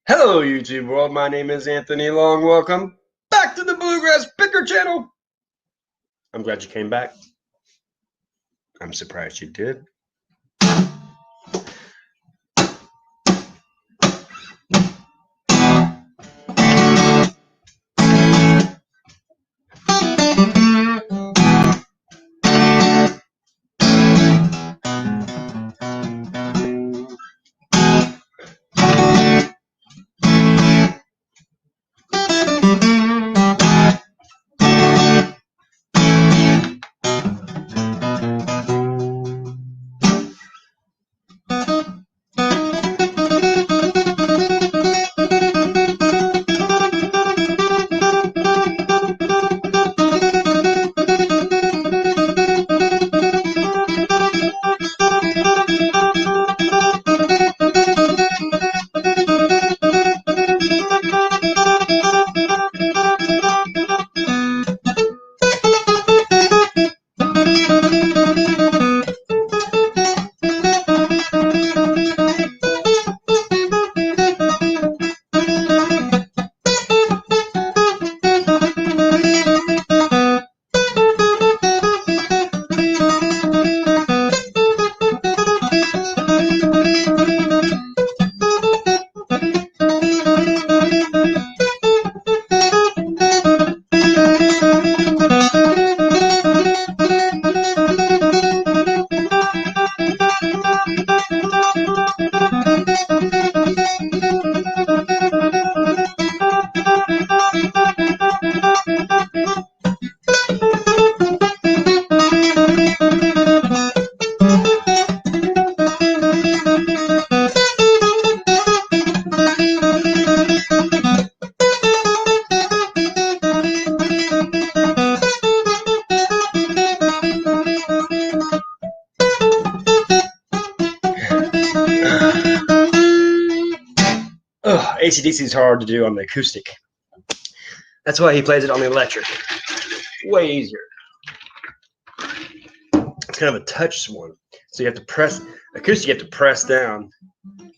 Hello YouTube world, my name is Anthony Long. Welcome back to the Bluegrass Picker channel. I'm glad you came back. I'm surprised you did. AC/DC is hard to do on the acoustic. That's why he plays it on the electric. Way easier. It's kind of a touch one. So you have to press, acoustic you have to press down.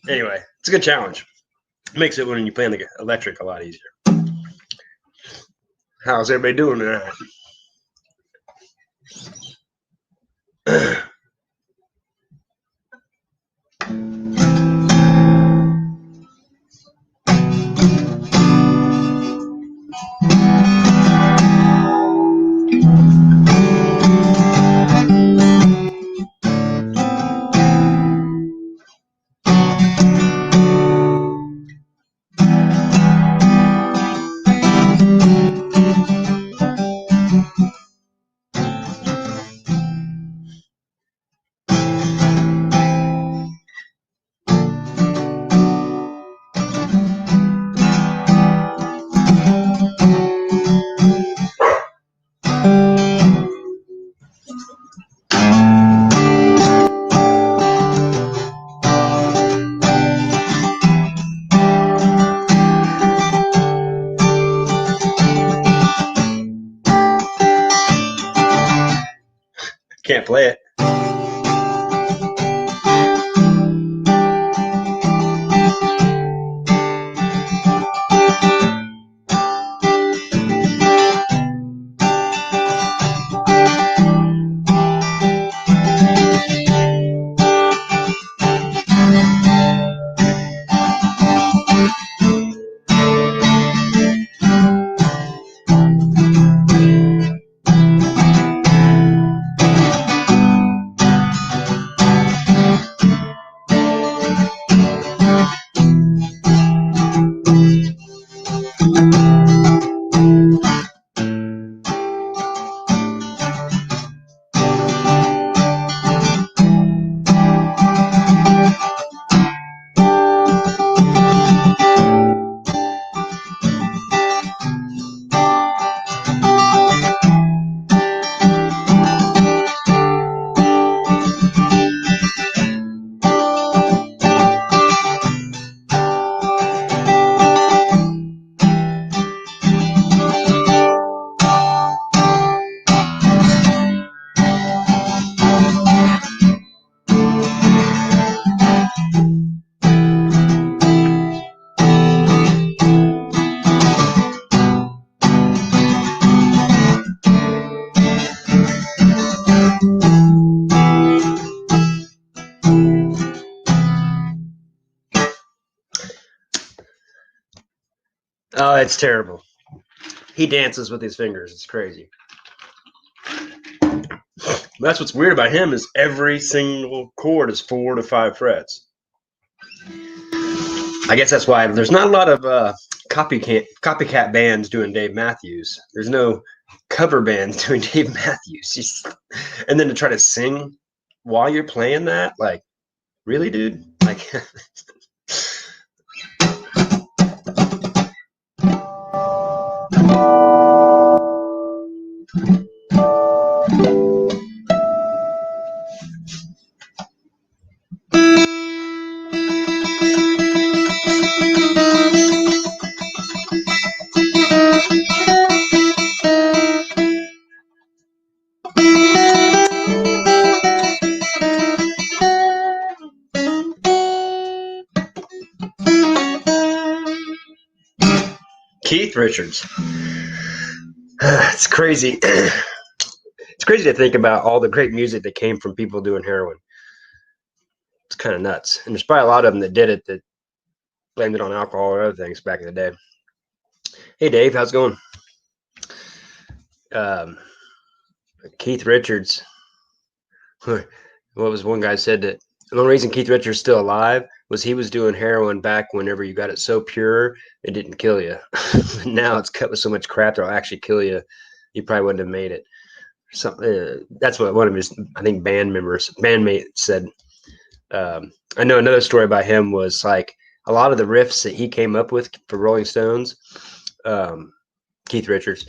Anyway, it's a good challenge. It makes it when you play on the electric a lot easier. How's everybody doing tonight? Can't play it. Oh, it's terrible. He dances with his fingers. It's crazy. That's what's weird about him is every single chord is 4 to 5 frets. I guess that's why there's not a lot of copycat bands doing Dave Matthews. There's no cover bands doing Dave Matthews. And then to try to sing while you're playing that, like, really, dude? Like, Keith Richards. It's crazy. It's crazy to think about all the great music that came from people doing heroin. It's kind of nuts. And there's probably a lot of them that did it that blamed it on alcohol or other things back in the day. Hey, Dave, how's it going? Keith Richards. What was one guy said that the only reason Keith Richards is still alive was he was doing heroin back whenever you got it so pure it didn't kill you. Now it's cut with so much crap that'll actually kill you. You probably wouldn't have made it. That's what one of his, I think, bandmate said. I know another story about him was like a lot of the riffs that he came up with for Rolling Stones, Keith Richards,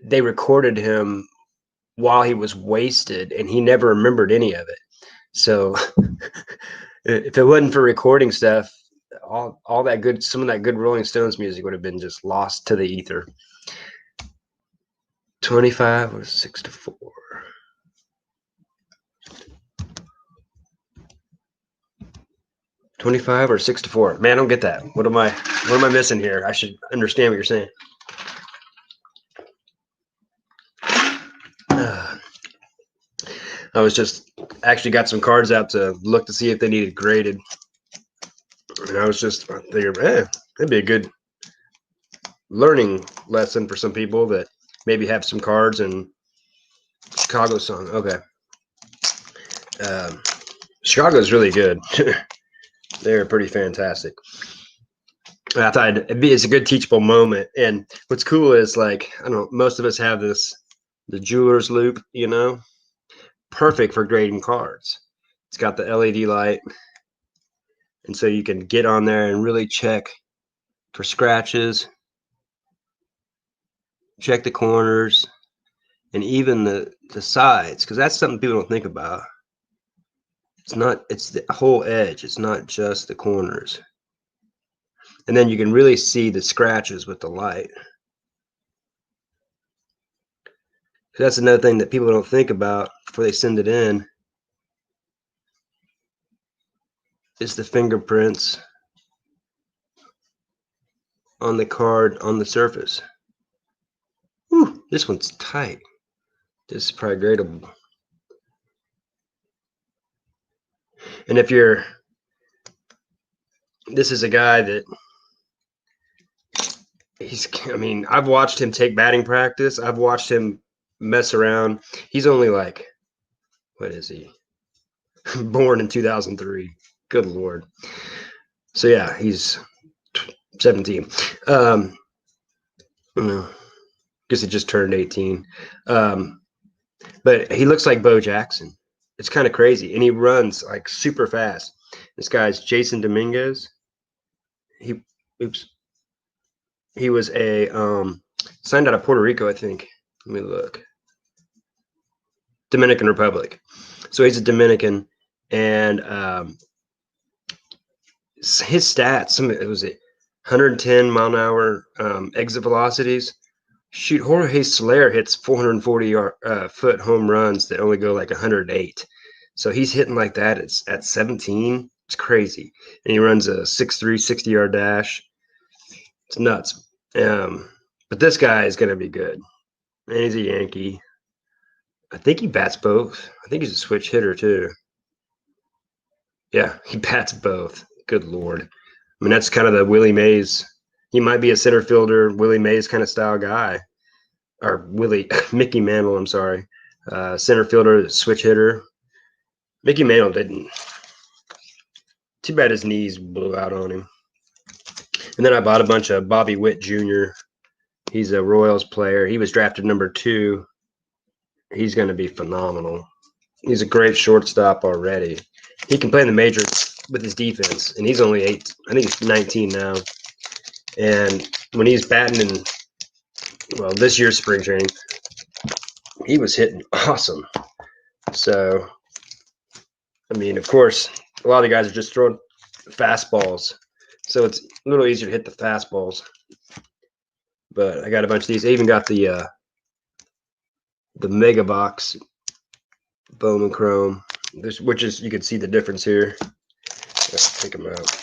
they recorded him while he was wasted and he never remembered any of it. So if it wasn't for recording stuff, all that good, some of that good Rolling Stones music would have been just lost to the ether. 25 or 6 to 4. 25 or 6 to 4. Man, I don't get that. What am I missing here? I should understand what you're saying. I was just actually got some cards out to look to see if they needed graded. And I was just thinking, that'd be a good learning lesson for some people that maybe have some cards and Chicago song. Okay. Chicago's really good. They're pretty fantastic. I thought it's a good teachable moment. And what's cool is, like, I don't know, most of us have the jeweler's loop, you know, perfect for grading cards. It's got the LED light. And so you can get on there and really check for scratches, check the corners, and even the sides, because that's something people don't think about. It's the whole edge. It's not just the corners. And then you can really see the scratches with the light. That's another thing that people don't think about before they send it in, is the fingerprints on the card on the surface. Whew, this one's tight. This is probably gradable. And if this is a guy that I've watched him take batting practice. I've watched him mess around. He's only like, what is he? Born in 2003. Good Lord. So yeah, he's 17. Guess he just turned 18. But he looks like Bo Jackson. It's kind of crazy. And he runs like super fast. This guy's Jason Dominguez. He was a signed out of Puerto Rico, I think. Let me look. Dominican Republic. So he's a Dominican, and his stats, it was 110 mile an hour exit velocities. Shoot, Jorge Soler hits 440 foot home runs that only go like 108. So he's hitting like that. It's at 17. It's crazy. And he runs a 6'3", 60-yard dash. It's nuts. But this guy is going to be good. And he's a Yankee. I think he bats both. I think he's a switch hitter too. Yeah, he bats both. Good Lord. I mean, that's kind of the Willie Mays He might be a center fielder, Willie Mays kind of style guy, or Mickey Mantle. I'm sorry, center fielder, switch hitter. Mickey Mantle didn't. Too bad his knees blew out on him. And then I bought a bunch of Bobby Witt Jr. He's a Royals player. He was drafted number 2. He's going to be phenomenal. He's a great shortstop already. He can play in the majors with his defense, and he's only 8. I think he's 19 now. And when he's batting in, well, this year's spring training, he was hitting awesome. So, I mean, of course, a lot of the guys are just throwing fastballs. So it's a little easier to hit the fastballs. But I got a bunch of these. I even got the Mega Box Bowman Chrome, which is, you can see the difference here. Let's take them out.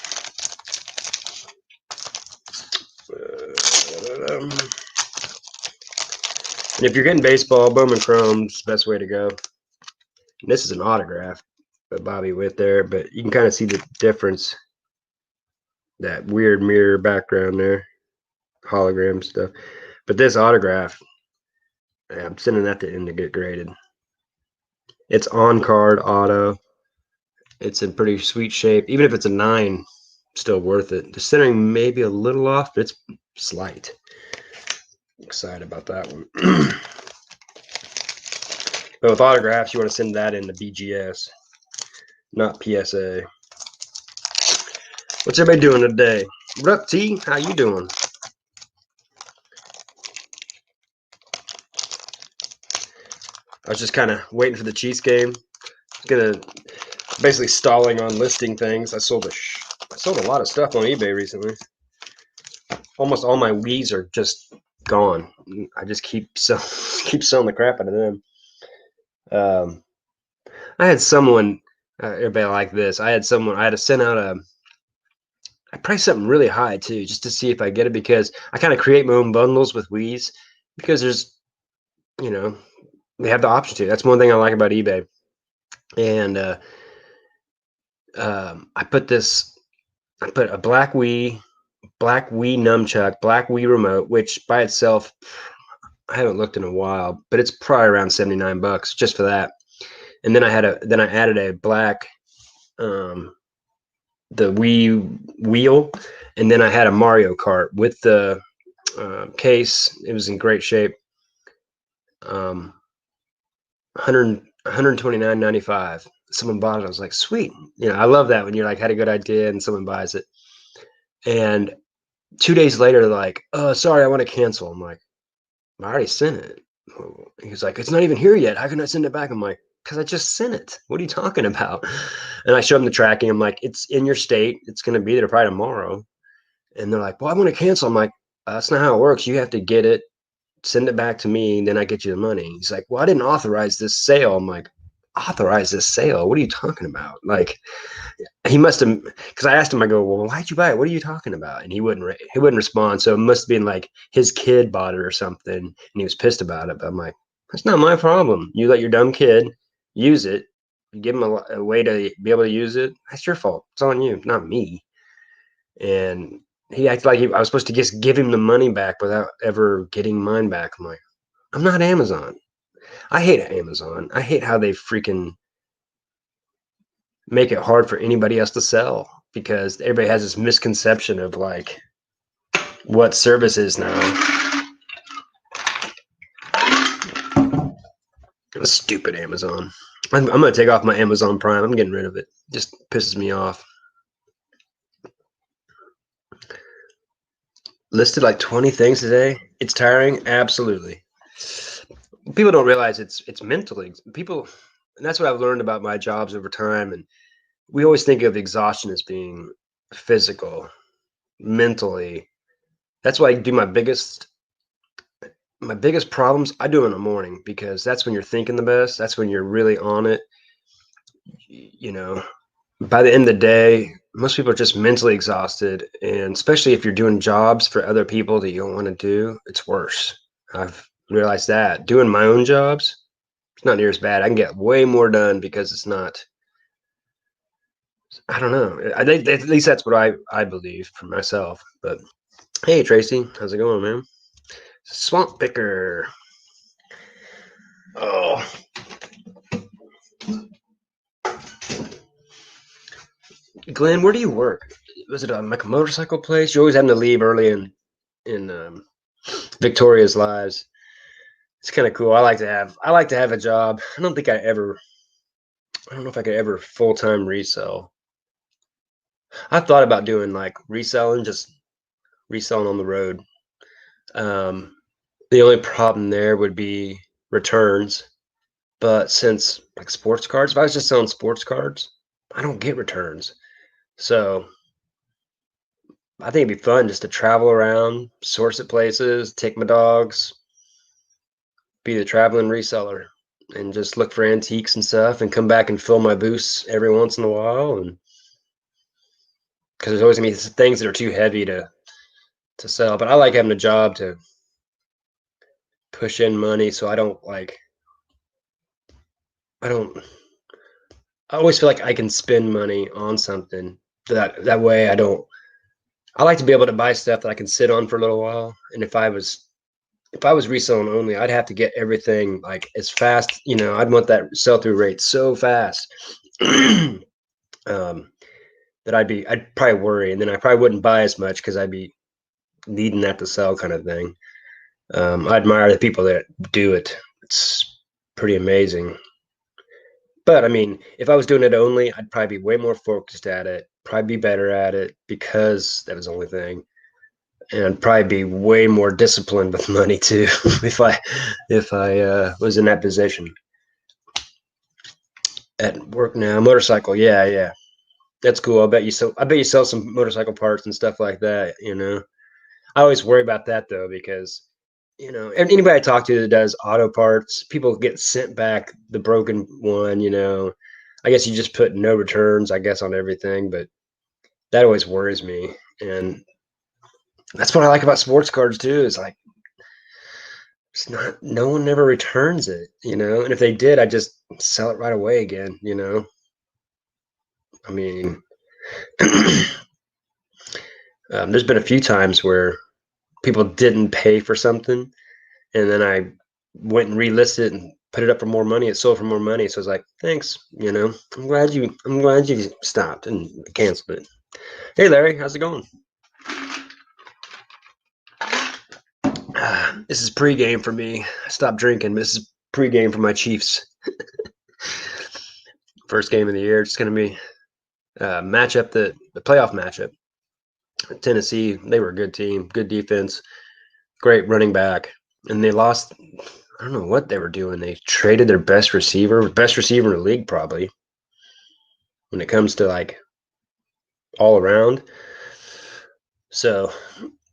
And if you're getting baseball, Bowman Chrome's the best way to go. And this is an autograph by Bobby Witt there, but you can kind of see the difference. That weird mirror background there, hologram stuff. But this autograph, I'm sending that to him to get graded. It's on card auto. It's in pretty sweet shape. Even if it's a 9, still worth it. The centering may be a little off, but it's slight. Excited about that one. But with autographs, you want to send that in to BGS, not PSA. What's everybody doing today? What up, T? How you doing? I was just kind of waiting for the Chiefs game. Basically stalling on listing things. I sold a lot of stuff on eBay recently. Almost all my Wiis are just gone. I just keep selling the crap out of them. I had someone, everybody like this. I had to send out I priced something really high too, just to see if I get it, because I kind of create my own bundles with Wiis, because there's, they have the option to. That's one thing I like about eBay. And I put a black Wii nunchuck, black Wii remote, which by itself, I haven't looked in a while, but it's probably around $79 just for that. And then I added a black, the Wii wheel, and then I had a Mario Kart with the case. It was in great shape. $129.95. Someone bought it. I was like, sweet. I love that when you're like, had a good idea and someone buys it. And 2 days later, they're like, sorry, I want to cancel. I'm like, I already sent it. He's like, it's not even here yet. How can I send it back? I'm like, because I just sent it. What are you talking about? And I showed them the tracking. I'm like, it's in your state. It's going to be there probably tomorrow. And they're like, well, I want to cancel. I'm like, that's not how it works. You have to get it, send it back to me, and then I get you the money. He's like, well, I didn't authorize this sale. I'm like, authorize this sale? What are you talking about? Like, he must have, because I asked him, I go, well, why'd you buy it? What are you talking about? And he wouldn't respond. So it must have been like his kid bought it or something, and he was pissed about it. But I'm like, that's not my problem. You let your dumb kid use it. You give him a way to be able to use it. That's your fault. It's on you, not me. And he acted like I was supposed to just give him the money back without ever getting mine back. I'm like, I'm not Amazon. I hate Amazon. I hate how they freaking make it hard for anybody else to sell, because everybody has this misconception of like what service is now. Stupid Amazon. I'm going to take off my Amazon Prime. I'm getting rid of it. It just pisses me off. Listed like 20 things today. It's tiring. Absolutely. People don't realize it's mentally. And that's what I've learned about my jobs over time. And we always think of exhaustion as being physical, mentally. That's why I do my biggest problems. I do them in the morning, because that's when you're thinking the best. That's when you're really on it. By the end of the day, most people are just mentally exhausted. And especially if you're doing jobs for other people that you don't want to do, it's worse. I've realized that. Doing my own jobs, it's not near as bad. I can get way more done because it's not, I don't know. At least that's what I believe for myself. But Hey Tracy, how's it going, man? Swamp Picker. Oh, Glenn, where do you work? Was it like a motorcycle place? You're always having to leave early in Victoria's lives. It's kind of cool. I like to have a job. I don't know if I could ever full time resell. I thought about doing like reselling, just reselling on the road. Um, the only problem there would be returns. But since like sports cards, if I was just selling sports cards, I don't get returns. So I think it'd be fun just to travel around, source at places, take my dogs, be the traveling reseller, and just look for antiques and stuff, and come back and fill my booths every once in a while. And because there's always gonna be things that are too heavy to sell, but I like having a job to push in money, so I don't. I always feel like I can spend money on something that way I don't. I like to be able to buy stuff that I can sit on for a little while, and if I was reselling only, I'd have to get everything like as fast. I'd want that sell through rate so fast um, that I'd probably worry, and then I probably wouldn't buy as much because I'd be needing that to sell, kind of thing. I admire the people that do it. It's pretty amazing. But I mean, if I was doing it only, I'd probably be way more focused at it, probably be better at it because that was the only thing. And I'd probably be way more disciplined with money too if I was in that position. At work now, motorcycle, yeah, that's cool. I bet you sell some motorcycle parts and stuff like that. I always worry about that though because anybody I talk to that does auto parts, people get sent back the broken one. I guess you just put no returns, I guess, on everything, but that always worries me. And that's what I like about sports cards too. Is like it's not no one ever returns it. And if they did, I just sell it right away again. I mean, there's been a few times where people didn't pay for something, and then I went and relisted it and put it up for more money. It sold for more money, so I was like, "Thanks, I'm glad you stopped and canceled it." Hey, Larry, how's it going? This is pregame for me. I stopped drinking, but this is pregame for my Chiefs. First game of the year. It's going to be matchup the playoff matchup. Tennessee, they were a good team, good defense, great running back, and they lost. I don't know what they were doing. They traded their best receiver in the league, probably, when it comes to like all around. So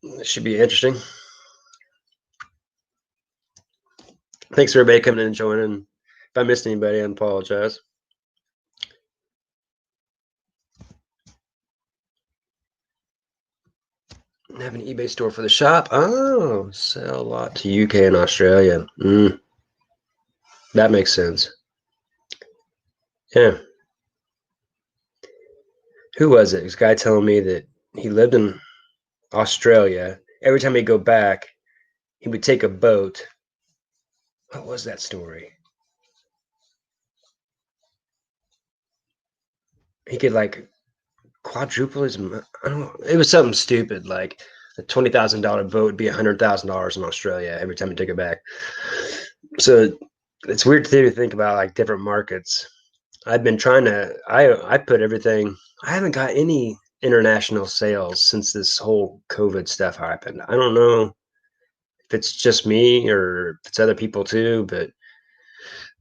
it should be interesting. Thanks for everybody coming in and joining. If I missed anybody, I apologize. Have an eBay store for the shop. Oh, sell a lot to UK and Australia. That makes sense. Yeah. Who was it? This guy telling me that he lived in Australia. Every time he'd go back, he would take a boat. What was that story? He could like quadruple his. I don't know. It was something stupid like a $20,000 boat would be $100,000 in Australia every time he took it back. So it's weird to think about like different markets. I've been trying to. I put everything. I haven't got any international sales since this whole COVID stuff happened. I don't know if it's just me or if it's other people too, but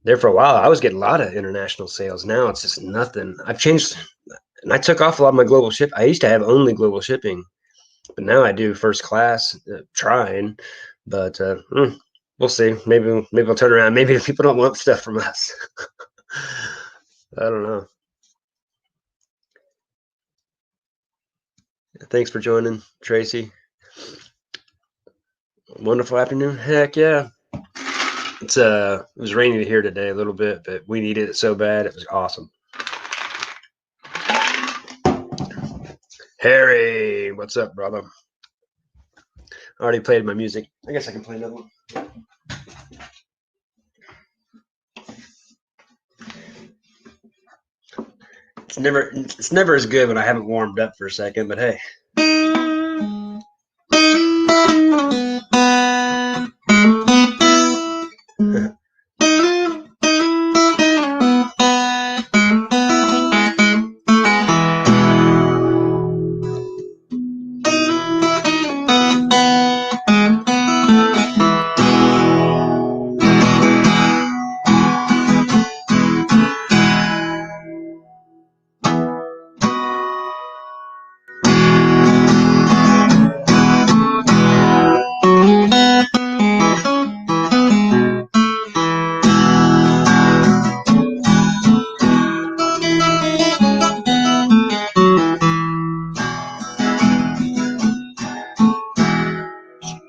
there for a while I was getting a lot of international sales. Now it's just nothing. I've changed and I took off a lot of my global ship. I used to have only global shipping, but now I do first class, trying. But we'll see. Maybe I'll turn around. Maybe people don't want stuff from us. I don't know. Thanks for joining, Tracy. Wonderful afternoon. Heck yeah. It was raining here today a little bit, but we needed it so bad. It was awesome. Harry, what's up, brother? I already played my music. I guess I can play another one. It's never as good when I haven't warmed up for a second, but hey.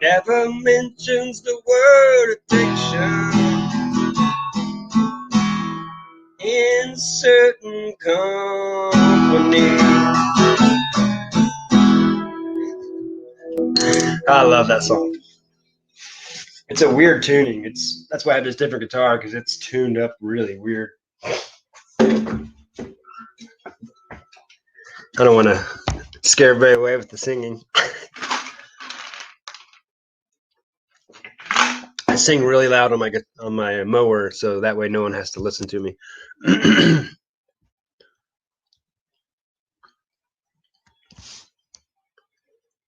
Never mentions the word addiction in certain company. I love that song. It's a weird tuning. That's why I have this different guitar, because it's tuned up really weird. I don't want to scare everybody away with the singing. I sing really loud on my mower, so that way no one has to listen to me.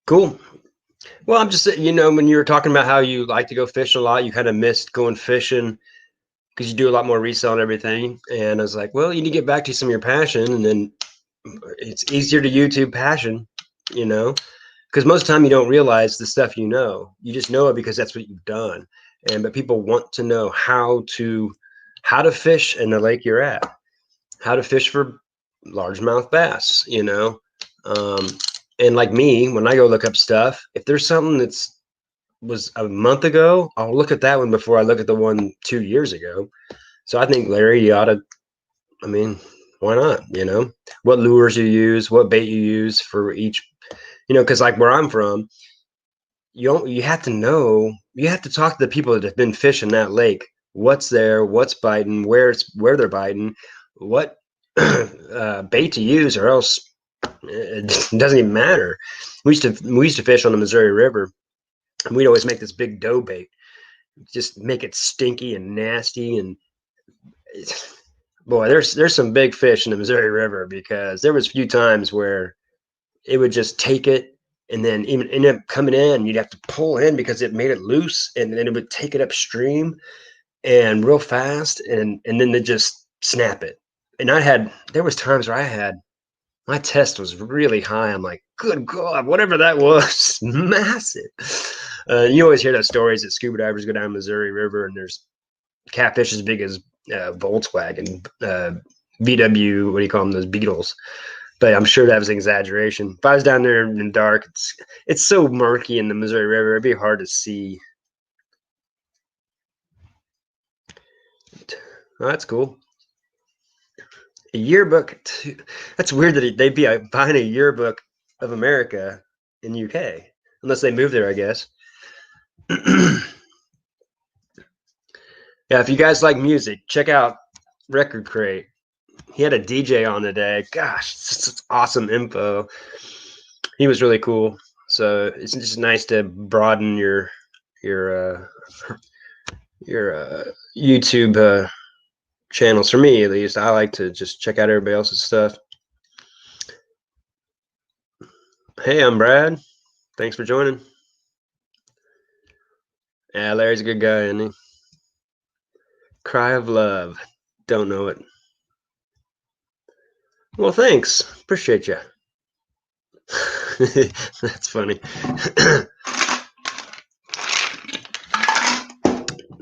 Cool. Well, I'm just, when you were talking about how you like to go fishing a lot, you kind of missed going fishing because you do a lot more resale and everything. And I was like, well, you need to get back to some of your passion, and then it's easier to YouTube passion, because most of the time you don't realize the stuff you know. You just know it because that's what you've done. But people want to know how to fish in the lake you're at, how to fish for largemouth bass, and like me, when I go look up stuff, if there's something was a month ago, I'll look at that one before I look at the one 2 years ago. So I think, Larry, you ought to, why not? What lures you use, what bait you use for each, because like where I'm from, you have to know, you have to talk to the people that have been fishing that lake. What's there, what's biting, where they're biting, what bait to use, or else it doesn't even matter. We used to fish on the Missouri River, and we'd always make this big dough bait, just make it stinky and nasty. And boy, there's some big fish in the Missouri River, because there was a few times where it would just take it and then even end up coming in. You'd have to pull in because it made it loose, and then it would take it upstream and real fast, and then they just snap it. And there was times where my test was really high. I'm like, good God, whatever that was, massive. You always hear those stories that scuba divers go down Missouri River and there's catfish as big as Volkswagen, VW, what do you call them, those Beetles. But I'm sure that was an exaggeration. If I was down there in the dark, it's so murky in the Missouri River, it'd be hard to see. Oh, that's cool. A yearbook. That's weird that they'd be buying a yearbook of America in UK, unless they move there, I guess. Yeah, if you guys like music, check out Record Crate. He had a DJ on today. Gosh, it's awesome info. He was really cool. So it's just nice to broaden your YouTube channels. For me, at least, I like to just check out everybody else's stuff. Hey, I'm Brad. Thanks for joining. Yeah, Larry's a good guy, isn't he? Cry of Love. Don't know it. Well, thanks. Appreciate you. That's funny.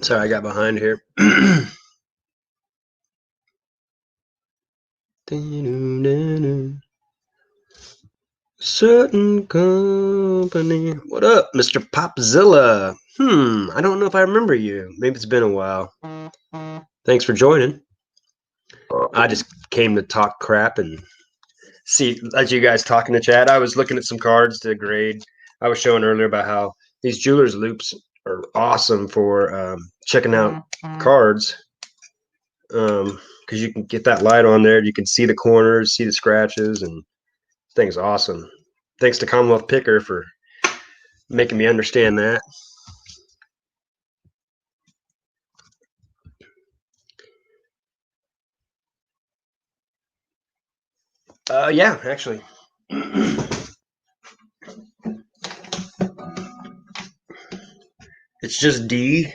Sorry, I got behind here. Certain company. What up, Mr. Popzilla? I don't know if I remember you. Maybe it's been a while. Thanks for joining. I just came to talk crap and see, as you guys talk in the chat. I was looking at some cards to grade. I was showing earlier about how these jeweler's loops are awesome for checking out cards. Because you can get that light on there. You can see the corners, see the scratches, and thing's awesome. Thanks to Commonwealth Picker for making me understand that. Yeah, actually. It's just D.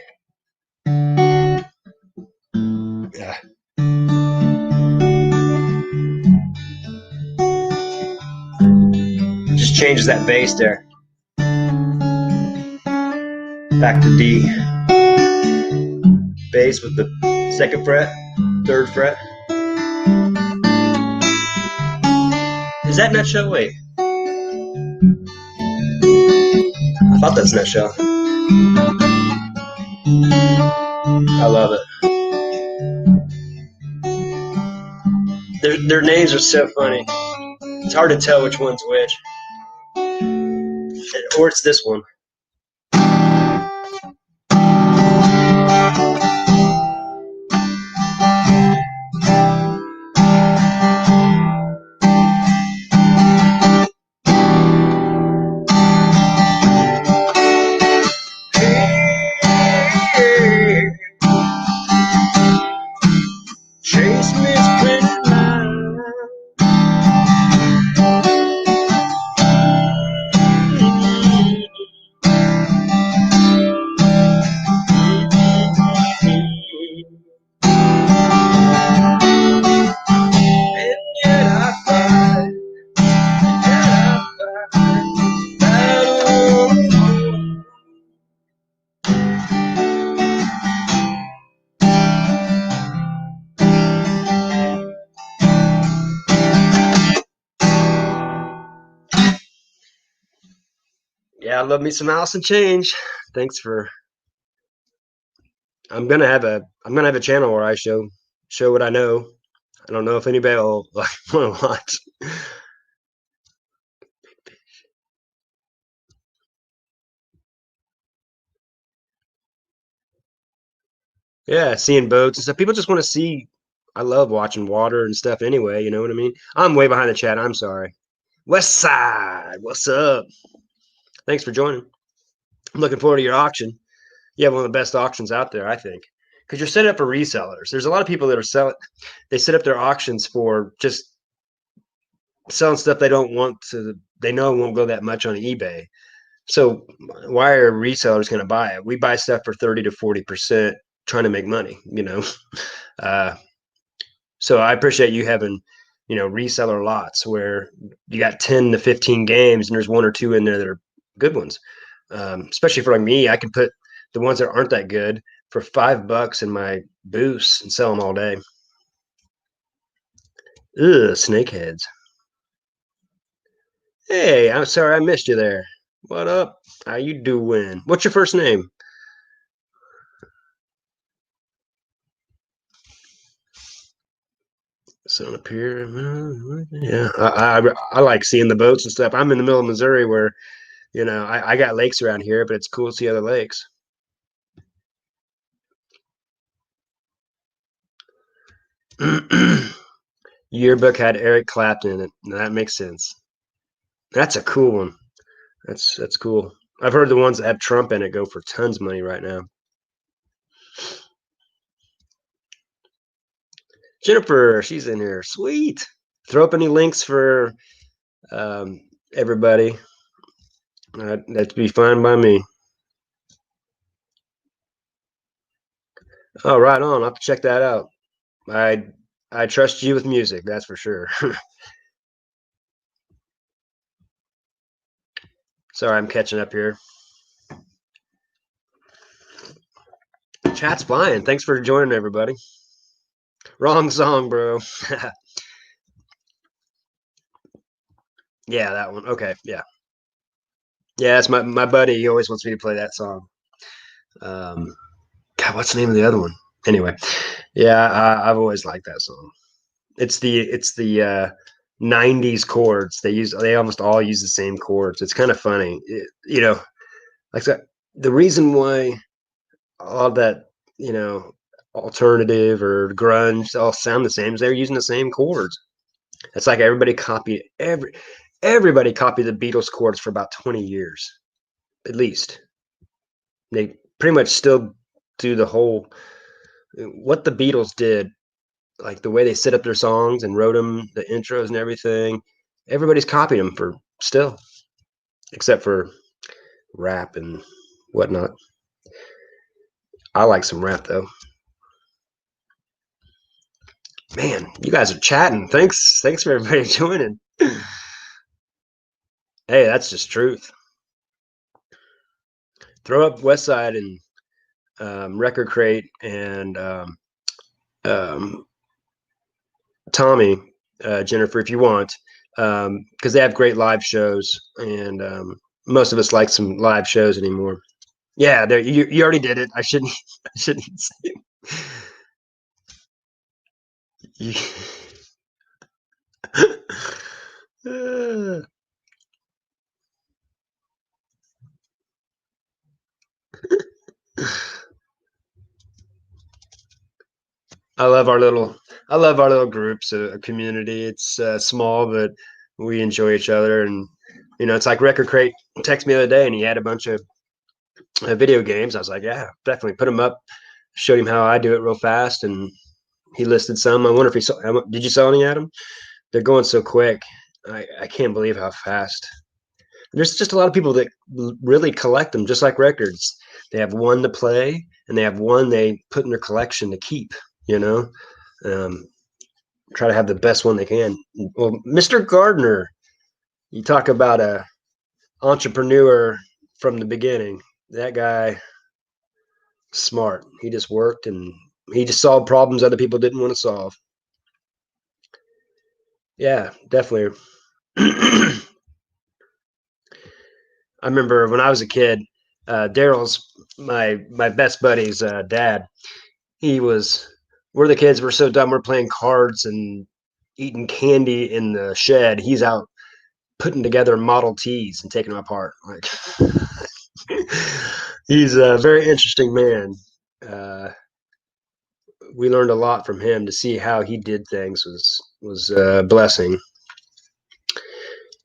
Yeah. Just changes that bass there. Back to D. Bass with the second fret, third fret. Is that nutshell? Wait. I thought that's nutshell. I love it. Their names are so funny. It's hard to tell which one's which. Or it's this one. Chase me, pretty line. Yeah, I love me some Allison Change. Thanks for. I'm gonna have a channel where I show what I know. I don't know if anybody will want to watch. Yeah, seeing boats and stuff. People just want to see. I love watching water and stuff anyway. You know what I mean? I'm way behind the chat. I'm sorry. West Side, what's up? Thanks for joining. I'm looking forward to your auction. You have one of the best auctions out there, I think, because you're set up for resellers. There's a lot of people that are selling. They set up their auctions for just selling stuff they don't want to. They know won't go that much on eBay. So why are resellers going to buy it? We buy stuff for 30 to 40%, trying to make money. So I appreciate you having, reseller lots where you got 10 to 15 games and there's one or two in there that are good ones. Especially for like me, I can put the ones that aren't that good for $5 in my booths and sell them all day. Ugh, snakeheads. Hey, I'm sorry I missed you there. What up? How you doing? What's your first name? So up here, yeah. I like seeing the boats and stuff. I'm in the middle of Missouri where, I got lakes around here, but it's cool to see other lakes. Yearbook had Eric Clapton in it. That makes sense. That's a cool one. That's cool. I've heard the ones that have Trump in it go for tons of money right now. Jennifer, she's in here. Sweet. Throw up any links for everybody. That'd be fine by me. Oh, right on. I'll have to check that out. I trust you with music, that's for sure. Sorry, I'm catching up here. Chat's flying. Thanks for joining, everybody. Wrong song, bro. Yeah, that one. Okay, yeah. Yeah, that's my buddy. He always wants me to play that song. God, what's the name of the other one? Anyway, yeah, I've always liked that song. It's the 90s chords. They almost all use the same chords. It's kind of funny. Like that, the reason why all that, you know, alternative or grunge all sound the same is they're using the same chords. It's like everybody copied the Beatles chords for about 20 years, at least. They pretty much still do the whole what the Beatles did, like the way they set up their songs and wrote them, the intros and everything. Everybody's copied them for still, except for rap and whatnot. I like some rap though. Man, you guys are chatting. Thanks for everybody joining. Hey, that's just truth. Throw up West Side and Record Crate and um, Tommy, Jennifer, if you want, because they have great live shows, and most of us like some live shows anymore. Yeah, there you already did it. I shouldn't I shouldn't say it. I love our little groups, a community. It's small, but we enjoy each other, and it's like Record Crate texted me the other day, and he had a bunch of video games. I was like, yeah, definitely put them up. Showed him how I do it real fast, and he listed some. I wonder if he saw. Did you sell any at him? They're going so quick. I can't believe how fast. There's just a lot of people that really collect them, just like records. They have one to play, and they have one they put in their collection to keep. You know, um, try to have the best one they can. Well, Mr. Gardner, you talk about a entrepreneur from the beginning. That guy, smart. He just worked and he just solved problems other people didn't want to solve. Yeah, definitely. I remember when I was a kid, Daryl's my best buddy's dad. He was we're the kids. We're so dumb. We're playing cards and eating candy in the shed. He's out putting together Model Ts and taking them apart. Like he's a very interesting man. Uh, we learned a lot from him. To see how he did things was a blessing.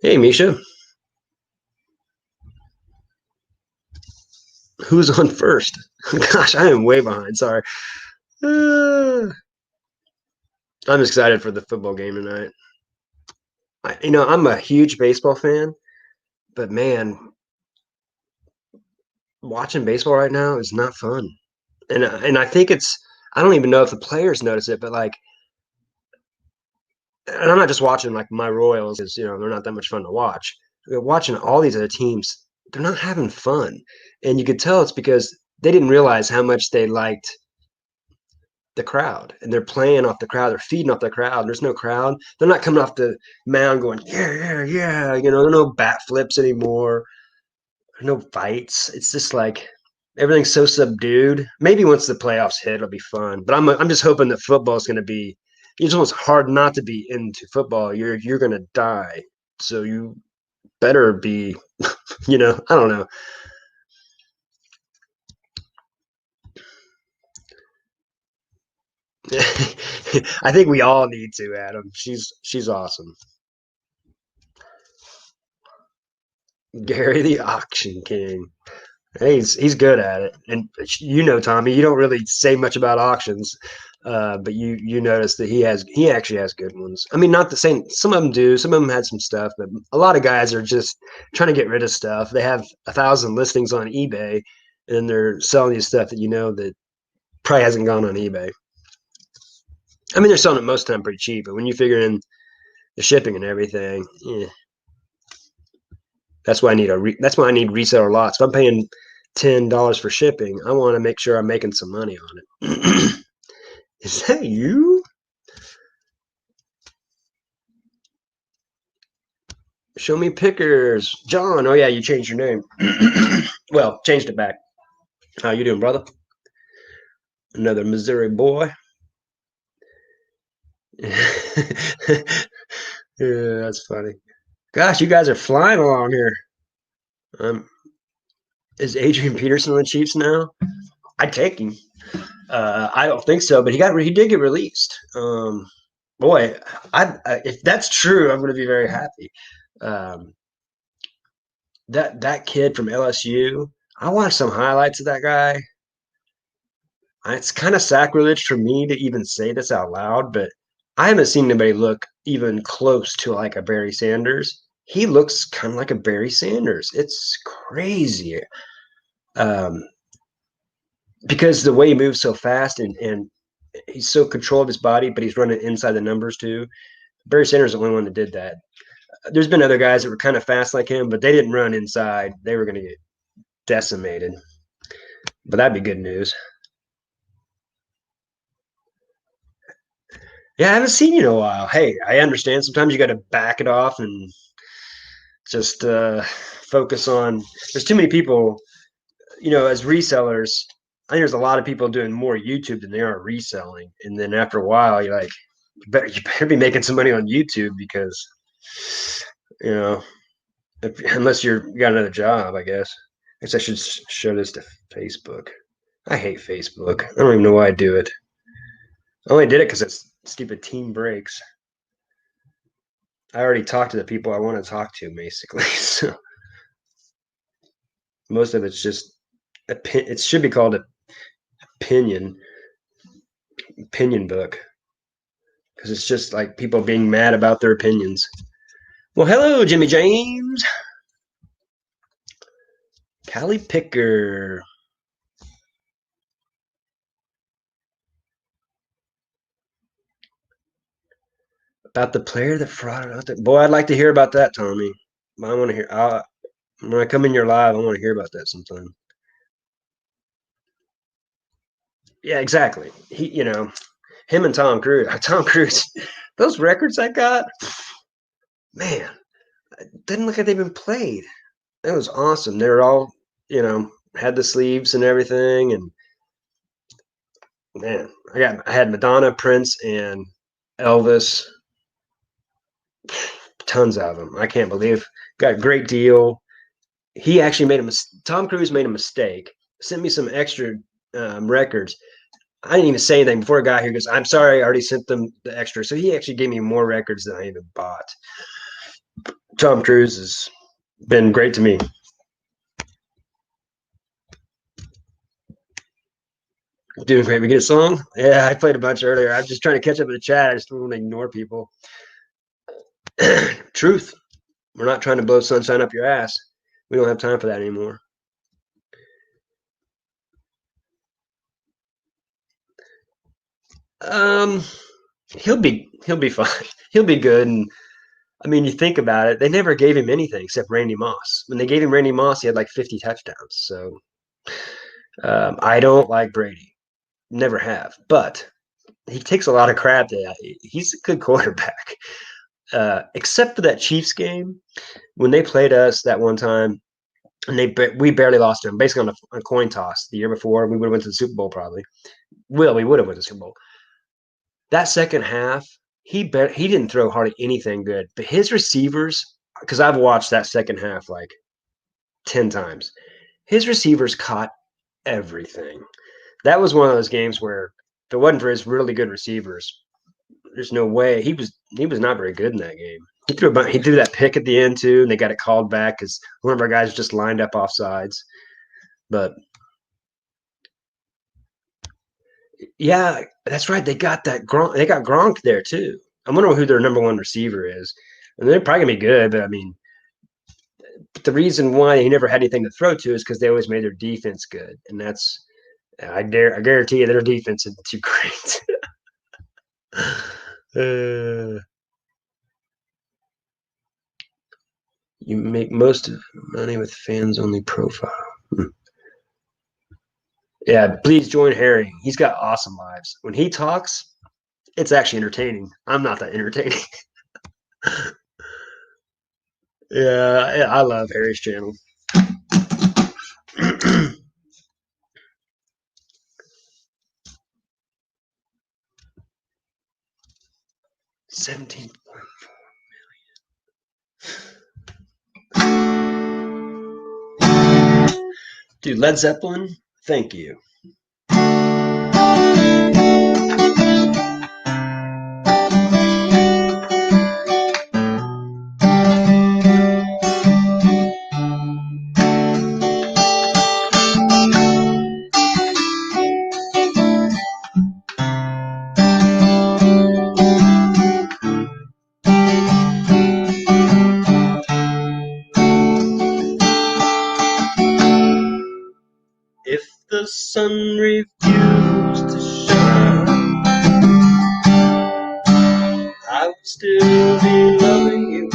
Hey, Misha, who's on first? Gosh, I am way behind. Sorry. Uh, I'm excited for the football game tonight. I'm a huge baseball fan, but man, watching baseball right now is not fun. And I think I don't even know if the players notice it, but like, and I'm not just watching like my Royals because they're not that much fun to watch. Watching all these other teams, they're not having fun, and you could tell it's because they didn't realize how much they liked the crowd, and they're playing off the crowd. They're feeding off the crowd. There's no crowd. They're not coming off the mound going yeah yeah yeah. There are no bat flips anymore. No fights. It's just like everything's so subdued. Maybe once the playoffs hit, it'll be fun. But I'm just hoping that football is going to be. It's almost hard not to be into football. You're going to die, so you better be. I don't know. I think we all need to, Adam. She's awesome. Gary the Auction King. Hey, he's good at it, and Tommy, you don't really say much about auctions, but you notice that he actually has good ones. I mean, not the same. Some of them do. Some of them had some stuff, but a lot of guys are just trying to get rid of stuff. They have 1,000 listings on eBay, and they're selling you stuff that that probably hasn't gone on eBay. I mean, they're selling it most of the time pretty cheap, but when you figure in the shipping and everything, that's why I need reseller lots. If I'm paying $10 for shipping, I want to make sure I'm making some money on it. Is that you? Show me pictures. John. Oh yeah, you changed your name. Well, changed it back. How you doing, brother? Another Missouri boy. Yeah, that's funny. Gosh, you guys are flying along here. Um, Is Adrian Peterson on the Chiefs now? I'd take him. I don't think so, but he did get released. Boy, if that's true, I'm going to be very happy. Um, that kid from LSU, I watched some highlights of that guy. It's kind of sacrilege for me to even say this out loud, but I haven't seen anybody look even close to like a Barry Sanders. He looks kind of like a Barry Sanders. It's crazy. Um, because the way he moves so fast and he's so control of his body, but he's running inside the numbers too. Barry Sanders is the only one that did that. There's been other guys that were kind of fast like him, but they didn't run inside. They were going to get decimated. But that'd be good news. Yeah, I haven't seen you in a while. Hey, I understand. Sometimes you got to back it off and just focus on. There's too many people, as resellers. I think there's a lot of people doing more YouTube than they are reselling. And then after a while, you're like, you better be making some money on YouTube because, unless you got another job, I guess. I guess I should show this to Facebook. I hate Facebook. I don't even know why I do it. I only did it because it's stupid team breaks. I already talked to the people I want to talk to, basically. So most of it's just it should be called a opinion book because it's just like people being mad about their opinions. Well, hello, Jimmy James. Callie Picker. About the player that frauded out there. Boy, I'd like to hear about that, Tommy. I want to hear. When I come in your live, I want to hear about that sometime. Yeah, exactly. Him and Tom Cruise. Tom Cruise, those records I got, man, it didn't look like they've been played. It was awesome. They were all, had the sleeves and everything. And man, I had Madonna, Prince, and Elvis. Tons of them. I can't believe. Got a great deal. He actually Tom Cruise made a mistake. Sent me some extra records. I didn't even say anything before I got here because I'm sorry, I already sent them the extra. So he actually gave me more records than I even bought. Tom Cruise has been great to me. Doing great. We get a song? Yeah, I played a bunch earlier. I'm just trying to catch up with the chat. I just don't want to ignore people. Truth. We're not trying to blow sunshine up your ass. We don't have time for that anymore. He'll be fine. He'll be good. And I mean, you think about it, they never gave him anything except Randy Moss. When they gave him Randy Moss, he had like 50 touchdowns. So I don't like Brady. Never have. But he takes a lot of crap. He's a good quarterback. Except for that Chiefs game, when they played us that one time, and we barely lost them, basically on a coin toss the year before. We would have went to the Super Bowl probably. Well, we would have went to the Super Bowl. That second half, he didn't throw hardly anything good, but his receivers, because I've watched that second half like 10 times, his receivers caught everything. That was one of those games where if it wasn't for his really good receivers, there's no way he was not very good in that game. He threw that pick at the end too, and they got it called back because one of our guys just lined up off sides. But yeah, that's right. They got Gronk. They got Gronk there too. I wonder who their number one receiver is. And they're probably gonna be good, but I mean, the reason why he never had anything to throw to is because they always made their defense good, and that's I guarantee you their defense is too great. You make most of money with fans only profile. Yeah, please join Harry. He's got awesome lives. When he talks, it's actually entertaining. I'm not that entertaining. Yeah, I love Harry's channel. 17. Dude, Led Zeppelin, thank you. If the sun refused to shine, I would still be loving you.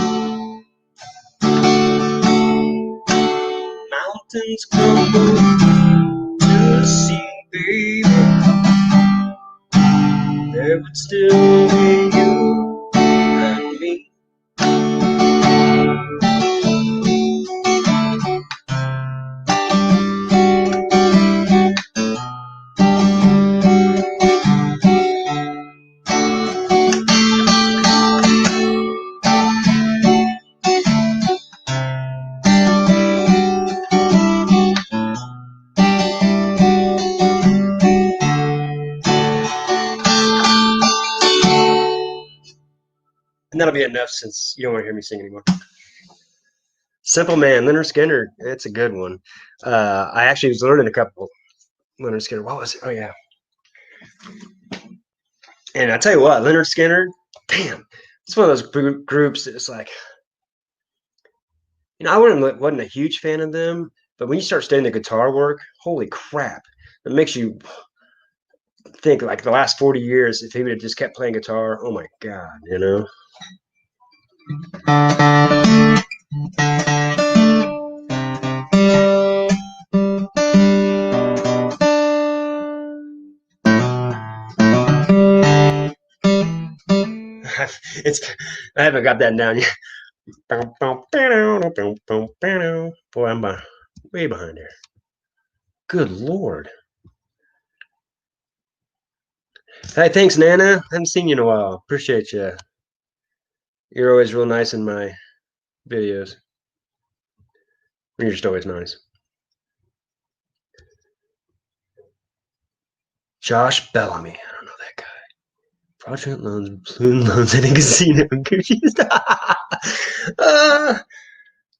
Mountains crumble to the sea, baby. There would still be you and me. And that'll be enough since you don't want to hear me sing anymore. Simple Man, Leonard Skinner. It's a good one. I actually was learning a couple. Leonard Skinner. What was it? Oh, yeah. And I tell you what, Leonard Skinner, damn, it's one of those groups that's like, I wasn't a huge fan of them, but when you start studying the guitar work, holy crap, it makes you think like the last 40 years, if he would have just kept playing guitar, oh my God. I haven't got that down yet. Boy, I'm way behind here. Good Lord. Hey, thanks, Nana. I haven't seen you in a while. Appreciate you. You're always real nice in my videos. You're just always nice. Josh Bellamy. I don't know that guy. Fraudulent loans, balloon loans at a casino.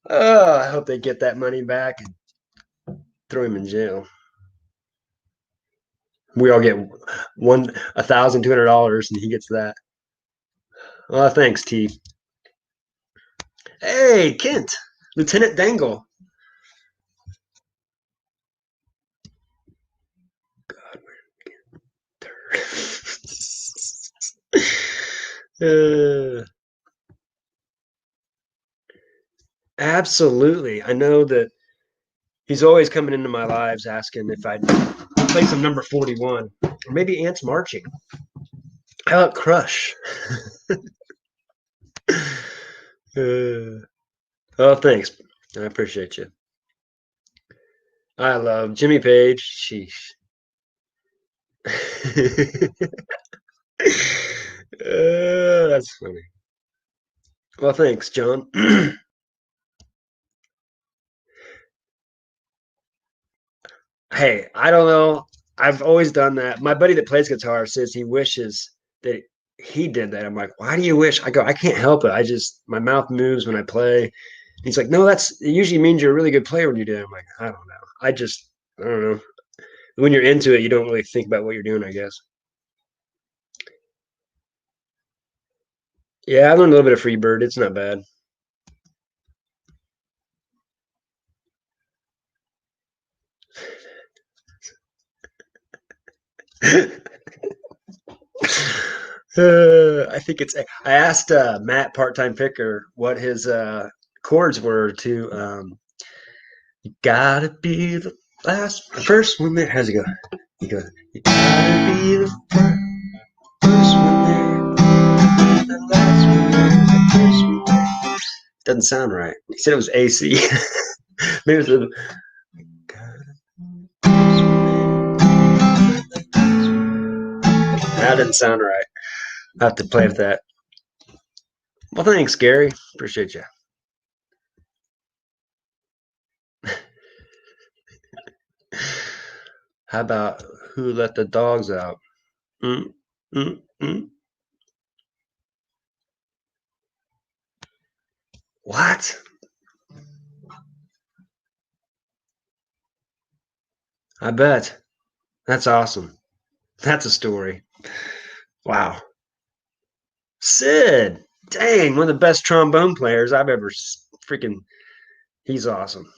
I hope they get that money back and throw him in jail. We all get $1,200 and he gets that. Oh, thanks, T. Hey, Kent, Lieutenant Dangle. God, absolutely. I know that he's always coming into my lives asking if I'd play some number 41 or maybe Ants Marching. How about Crush? Oh, thanks. I appreciate you. I love Jimmy Page. Sheesh. That's funny. Well, thanks, John. Hey, I don't know. I've always done that. My buddy that plays guitar says he wishes that he did that. I'm like, why do you wish? I go, I can't help it. My mouth moves when I play. He's like, no, it usually means you're a really good player when you do it. I'm like, I don't know. I don't know. When you're into it, you don't really think about what you're doing, I guess. Yeah, I learned a little bit of Freebird. It's not bad. I think it's. I asked Matt, part-time picker, what his chords were to. You gotta be the first one there. How's it go? He goes, you gotta be the first one there, the last one there, the first one there. Doesn't sound right. He said it was AC. Maybe it was the. That didn't sound right. I have to play with that. Well, thanks, Gary. Appreciate you. How about Who Let the Dogs Out? Mm, mm, mm. What? I bet. That's awesome. That's a story. Wow. Sid. Dang, one of the best trombone players I've ever freaking. He's awesome.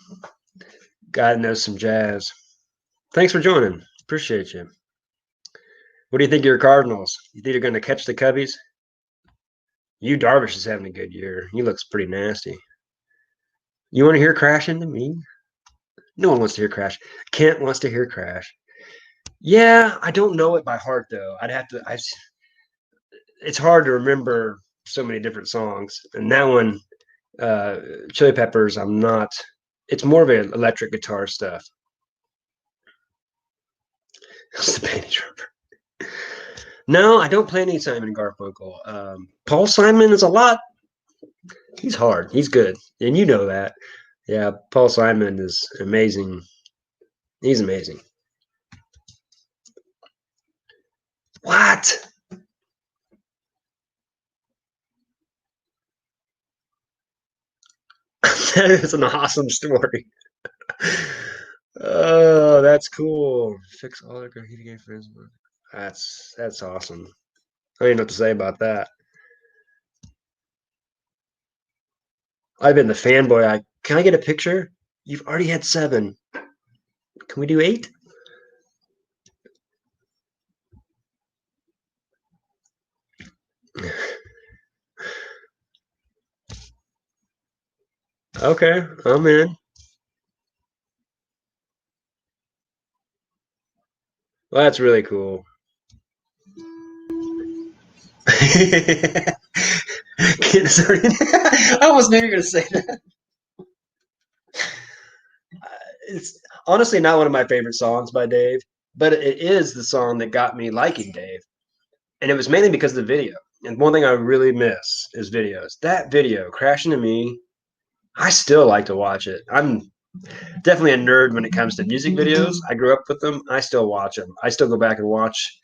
Guy knows some jazz. Thanks for joining. Appreciate you. What do you think of your Cardinals? You think they're going to catch the Cubbies? You Darvish is having a good year. He looks pretty nasty. You want to hear Crash into me? No one wants to hear Crash. Kent wants to hear Crash. Yeah, I don't know it by heart though. I'd have to. It's hard to remember so many different songs, and that one, uh, Chili Peppers. I'm not. It's more of an electric guitar stuff. It's the Penny Drummer. No, I don't play any Simon and Garfunkel. Paul Simon is a lot. He's hard. He's good, and you know that. Yeah, Paul Simon is amazing. He's amazing. What? That is an awesome story. Oh, that's cool. Fix all their graffiti game friends. That's awesome. I don't even know what to say about that. I've been the fanboy. Can I get a picture? You've already had 7. Can we do 8? Okay, I'm in. Well, that's really cool. I almost knew you were going to say that. It's honestly not one of my favorite songs by Dave, but it is the song that got me liking Dave. And it was mainly because of the video. And one thing I really miss is videos. That video, Crash Into Me, I still like to watch it. I'm definitely a nerd when it comes to music videos. I grew up with them. I still watch them. I still go back and watch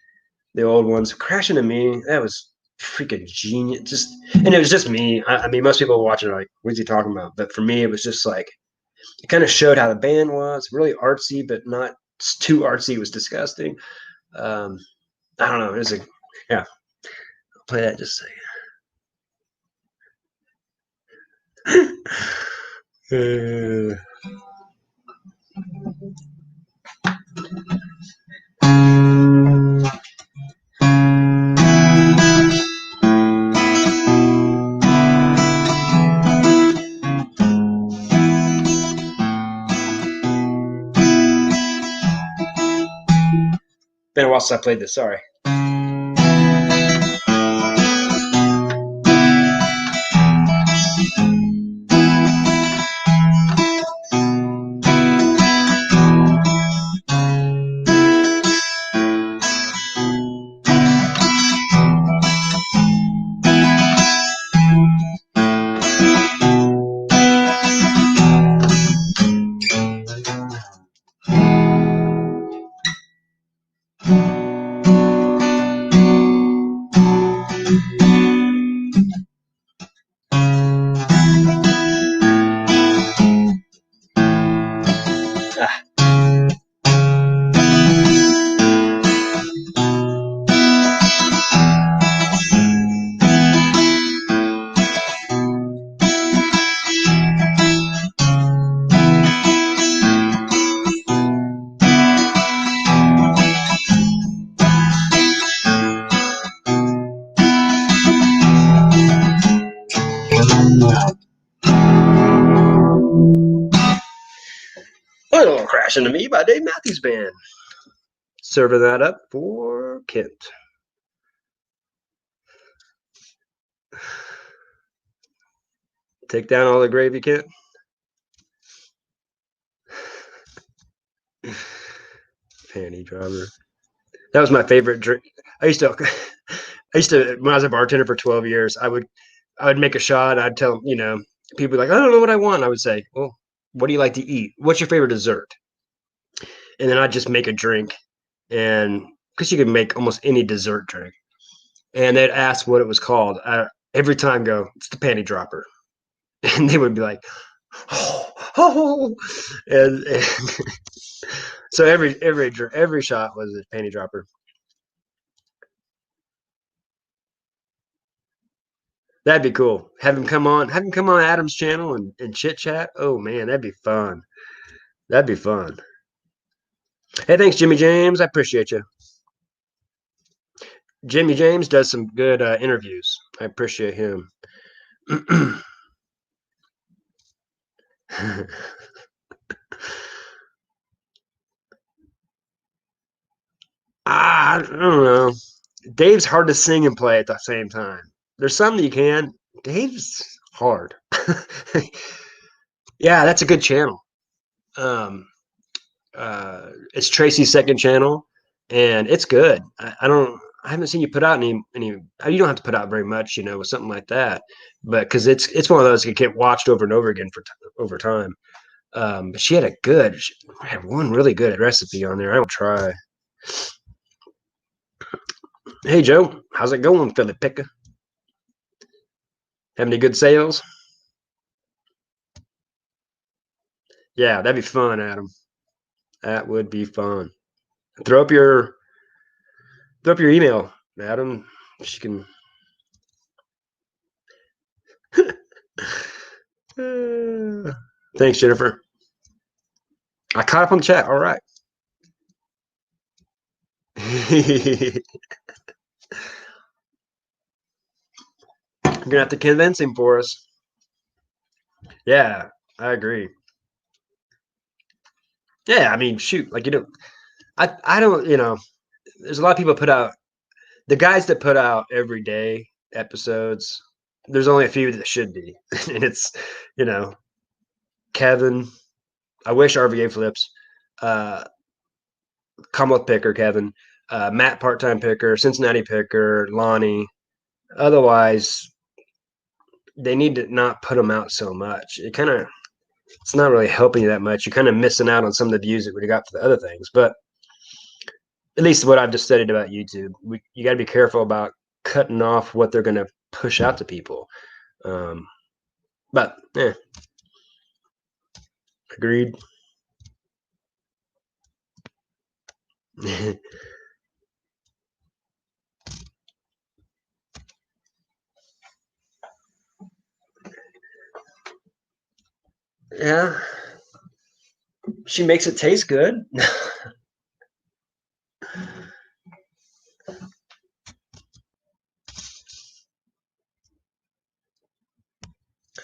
the old ones. Crash Into Me, that was freaking genius. And it was just me. I mean, most people watching are like, what's he talking about? But for me, it was just like, it kind of showed how the band was really artsy, but not too artsy. It was disgusting. Um, I don't know. It was yeah. I'll play that just a second. Been a while since I played this. Sorry. A little Crash Into Me by Dave Matthews Band. Serving that up for Kent. Take down all the gravy, Kent. Panty dropper. That was my favorite drink. I used to when I was a bartender for 12 years, I would make a shot. I'd tell, people like, I don't know what I want. I would say, well, what do you like to eat? What's your favorite dessert? And then I'd just make a drink and because you can make almost any dessert drink, and they'd ask what it was called. Every time, go, it's the panty dropper, and they would be like, oh, oh. And so every shot was a panty dropper. That'd be cool. Have him come on Adam's channel and chit chat. Oh man, that'd be fun. That'd be fun. Hey, thanks, Jimmy James. I appreciate you. Jimmy James does some good interviews. I appreciate him. I don't know. Dave's hard to sing and play at the same time. There's some that you can. Dave's hard. Yeah, that's a good channel. Um, it's Tracy's second channel, and it's good. I don't. I haven't seen you put out any. You don't have to put out very much, with something like that, but because it's one of those that get watched over and over again over time. But she had one really good recipe on there. I will try. Hey Joe, how's it going, Philip Picker? Have any good sales? Yeah, that'd be fun, Adam. That would be fun. Throw up your email, Adam. She can. Thanks, Jennifer. I caught up on the chat. All right. You're gonna have to convince him for us. Yeah, I agree. Yeah, I mean, shoot, like I don't, there's a lot of people put out the guys that put out every day episodes. There's only a few that should be, and it's, you know, Kevin. I wish RVA flips. Uh, Commonwealth picker Kevin, Matt part time picker, Cincinnati picker, Lonnie. Otherwise, they need to not put them out so much. It's not really helping you that much. You're kind of missing out on some of the views that we got for the other things. But at least what I've just studied about YouTube, you got to be careful about cutting off what they're going to push out to people. But agreed. Yeah, she makes it taste good.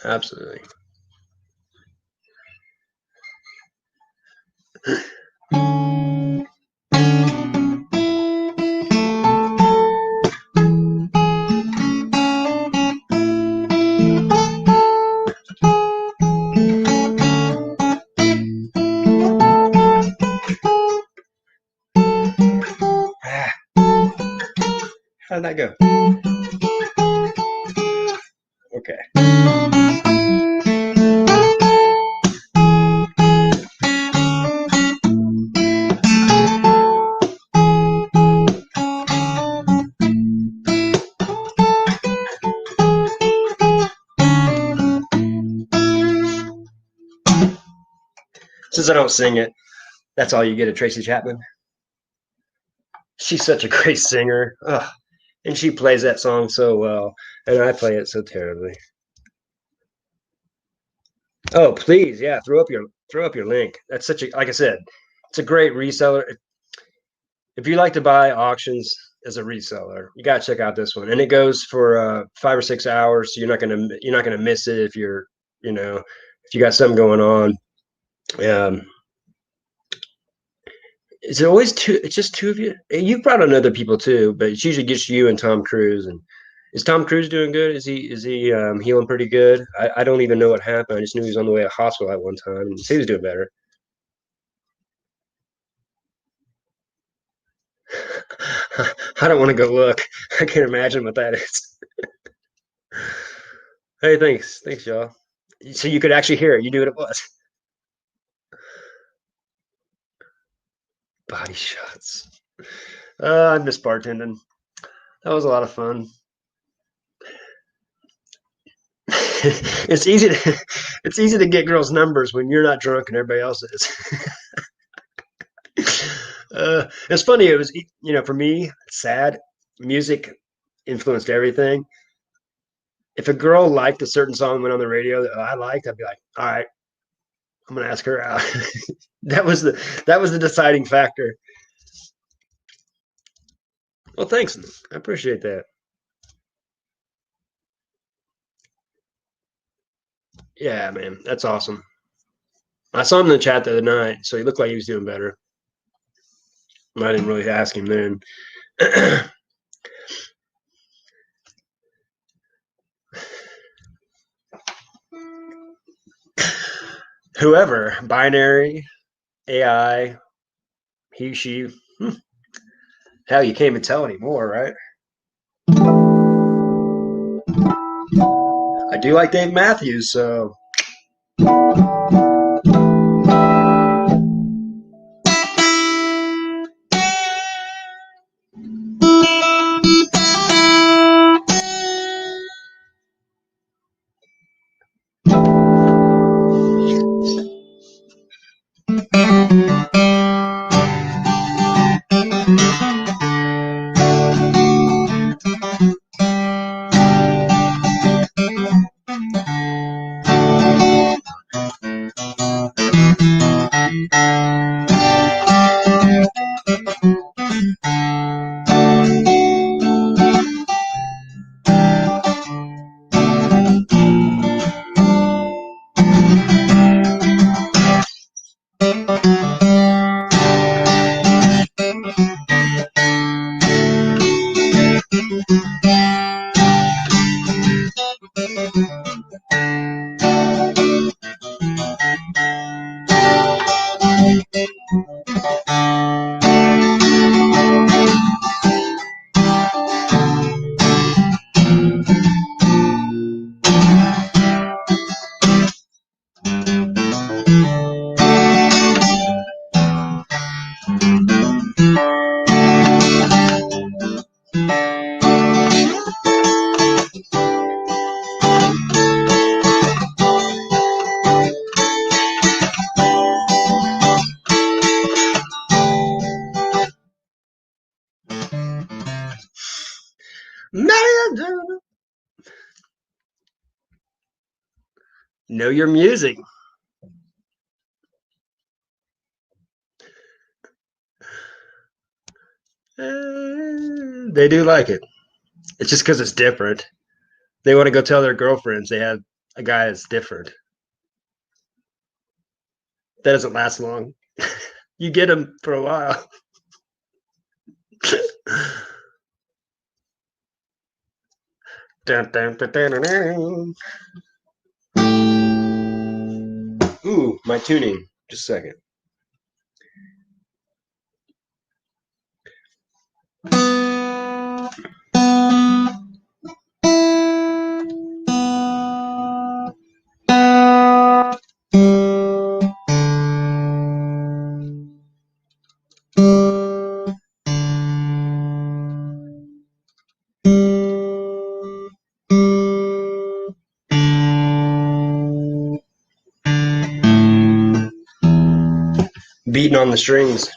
Absolutely. How did that go? Okay. Since I don't sing it, that's all you get at Tracy Chapman. She's such a great singer. Ugh. And she plays that song so well, and I play it so terribly. Oh, please, yeah, throw up your link. That's such a like I said, it's a great reseller. If you like to buy auctions as a reseller, you gotta check out this one. And it goes for 5 or 6 hours, so you're not gonna miss it if if you got something going on. Um, is it always two? It's just two of you. You've brought on other people too, but it's usually just you and Tom Cruise. And is Tom Cruise doing good? Is he healing pretty good? I don't even know what happened. I just knew he was on the way to hospital at one time, and he was doing better. I don't want to go look. I can't imagine what that is. Hey, thanks, y'all. So you could actually hear it. You knew what it was. Body shots. I miss bartending. That was a lot of fun. It's easy to get girls' numbers when you're not drunk and everybody else is. It's funny. It was, for me, it's sad. Music influenced everything. If a girl liked a certain song went on the radio that I liked, I'd be like, all right, I'm gonna ask her out. that was the deciding factor. Well, thanks. I appreciate that. Yeah, man, that's awesome. I saw him in the chat the other night, so he looked like he was doing better. I didn't really ask him then. Whoever, binary, AI, he, she. Hell, you can't even tell anymore, right? I do like Dave Matthews, so. Know your music. They do like it. It's just because it's different. They want to go tell their girlfriends they have a guy that's different. That doesn't last long. You get them for a while. Dun, dun, dun, dun, dun, dun. Ooh, my tuning. Just a second. Beating on the strings.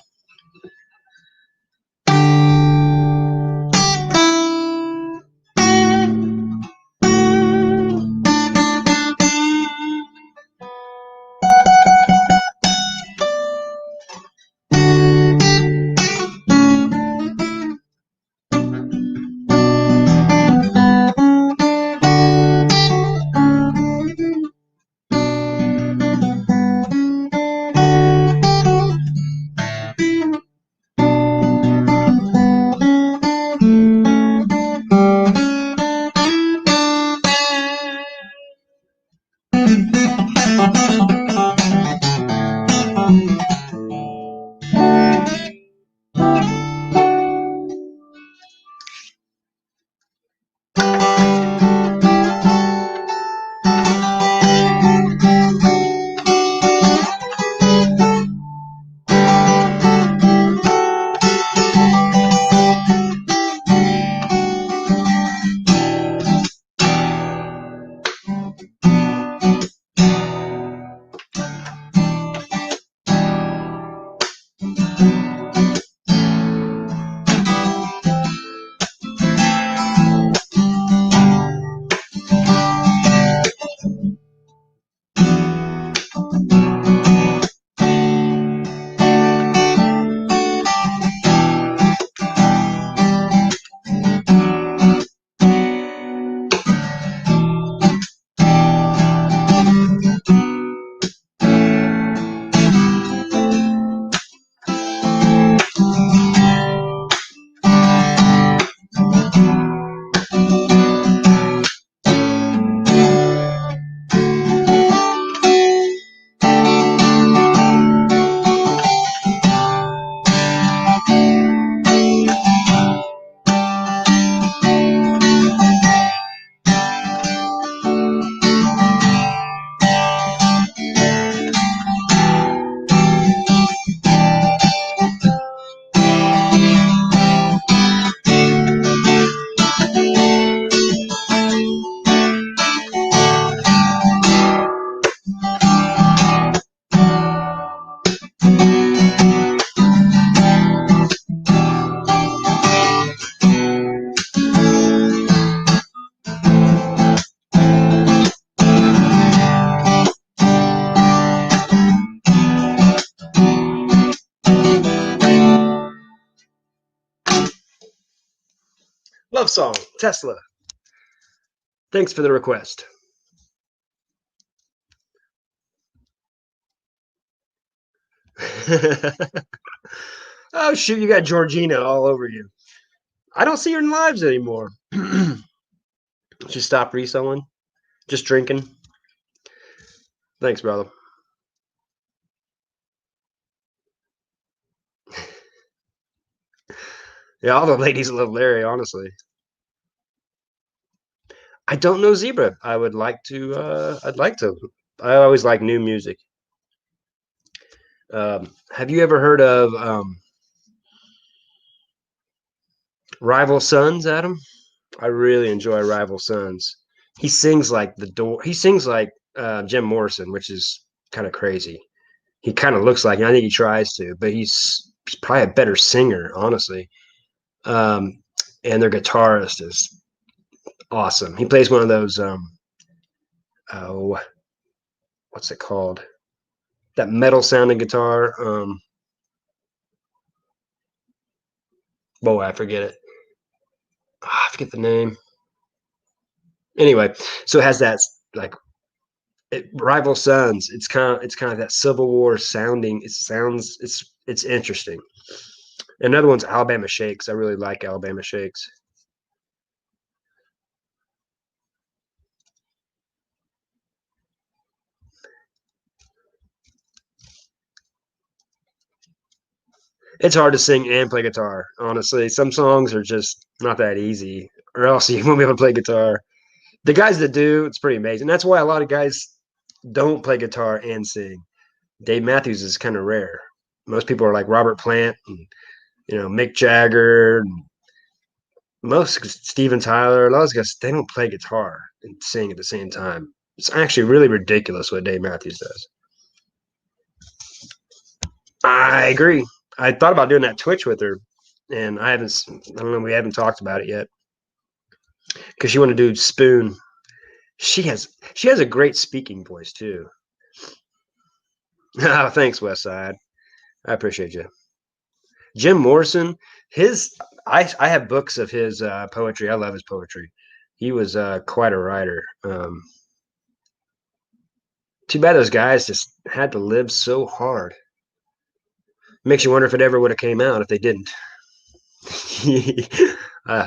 Love song, Tesla. Thanks for the request. Oh, shoot, you got Georgina all over you. I don't see her in lives anymore. She stopped reselling, just drinking. Thanks, brother. Yeah, all the ladies love Larry, honestly. I don't know Zebra. I would like to. I'd like to. I always like new music. Have you ever heard of Rival Sons, Adam? I really enjoy Rival Sons. He sings like the door. He sings like Jim Morrison, which is kind of crazy. He kind of looks like, and I think he tries to, but he's probably a better singer, honestly. Um, and their guitarist is awesome. He plays one of those oh, what's it called? That metal sounding guitar. Boy, I forget it. I forget the name. Anyway, so it has that like Rival Sons. It's kind of that Civil War sounding. It sounds it's interesting. Another one's Alabama Shakes. I really like Alabama Shakes. It's hard to sing and play guitar, honestly. Some songs are just not that easy, or else you won't be able to play guitar. The guys that do, it's pretty amazing. That's why a lot of guys don't play guitar and sing. Dave Matthews is kind of rare. Most people are like Robert Plant and Mick Jagger, and most Steven Tyler. A lot of those guys they don't play guitar and sing at the same time. It's actually really ridiculous what Dave Matthews does. I agree. I thought about doing that Twitch with her, and I haven't. I don't know. We haven't talked about it yet because she wanted to do Spoon. She has a great speaking voice too. Oh, thanks, Westside. I appreciate you. Jim Morrison, his I have books of his poetry. I love his poetry. He was quite a writer. Too bad those guys just had to live so hard. Makes you wonder if it ever would have came out if they didn't. uh,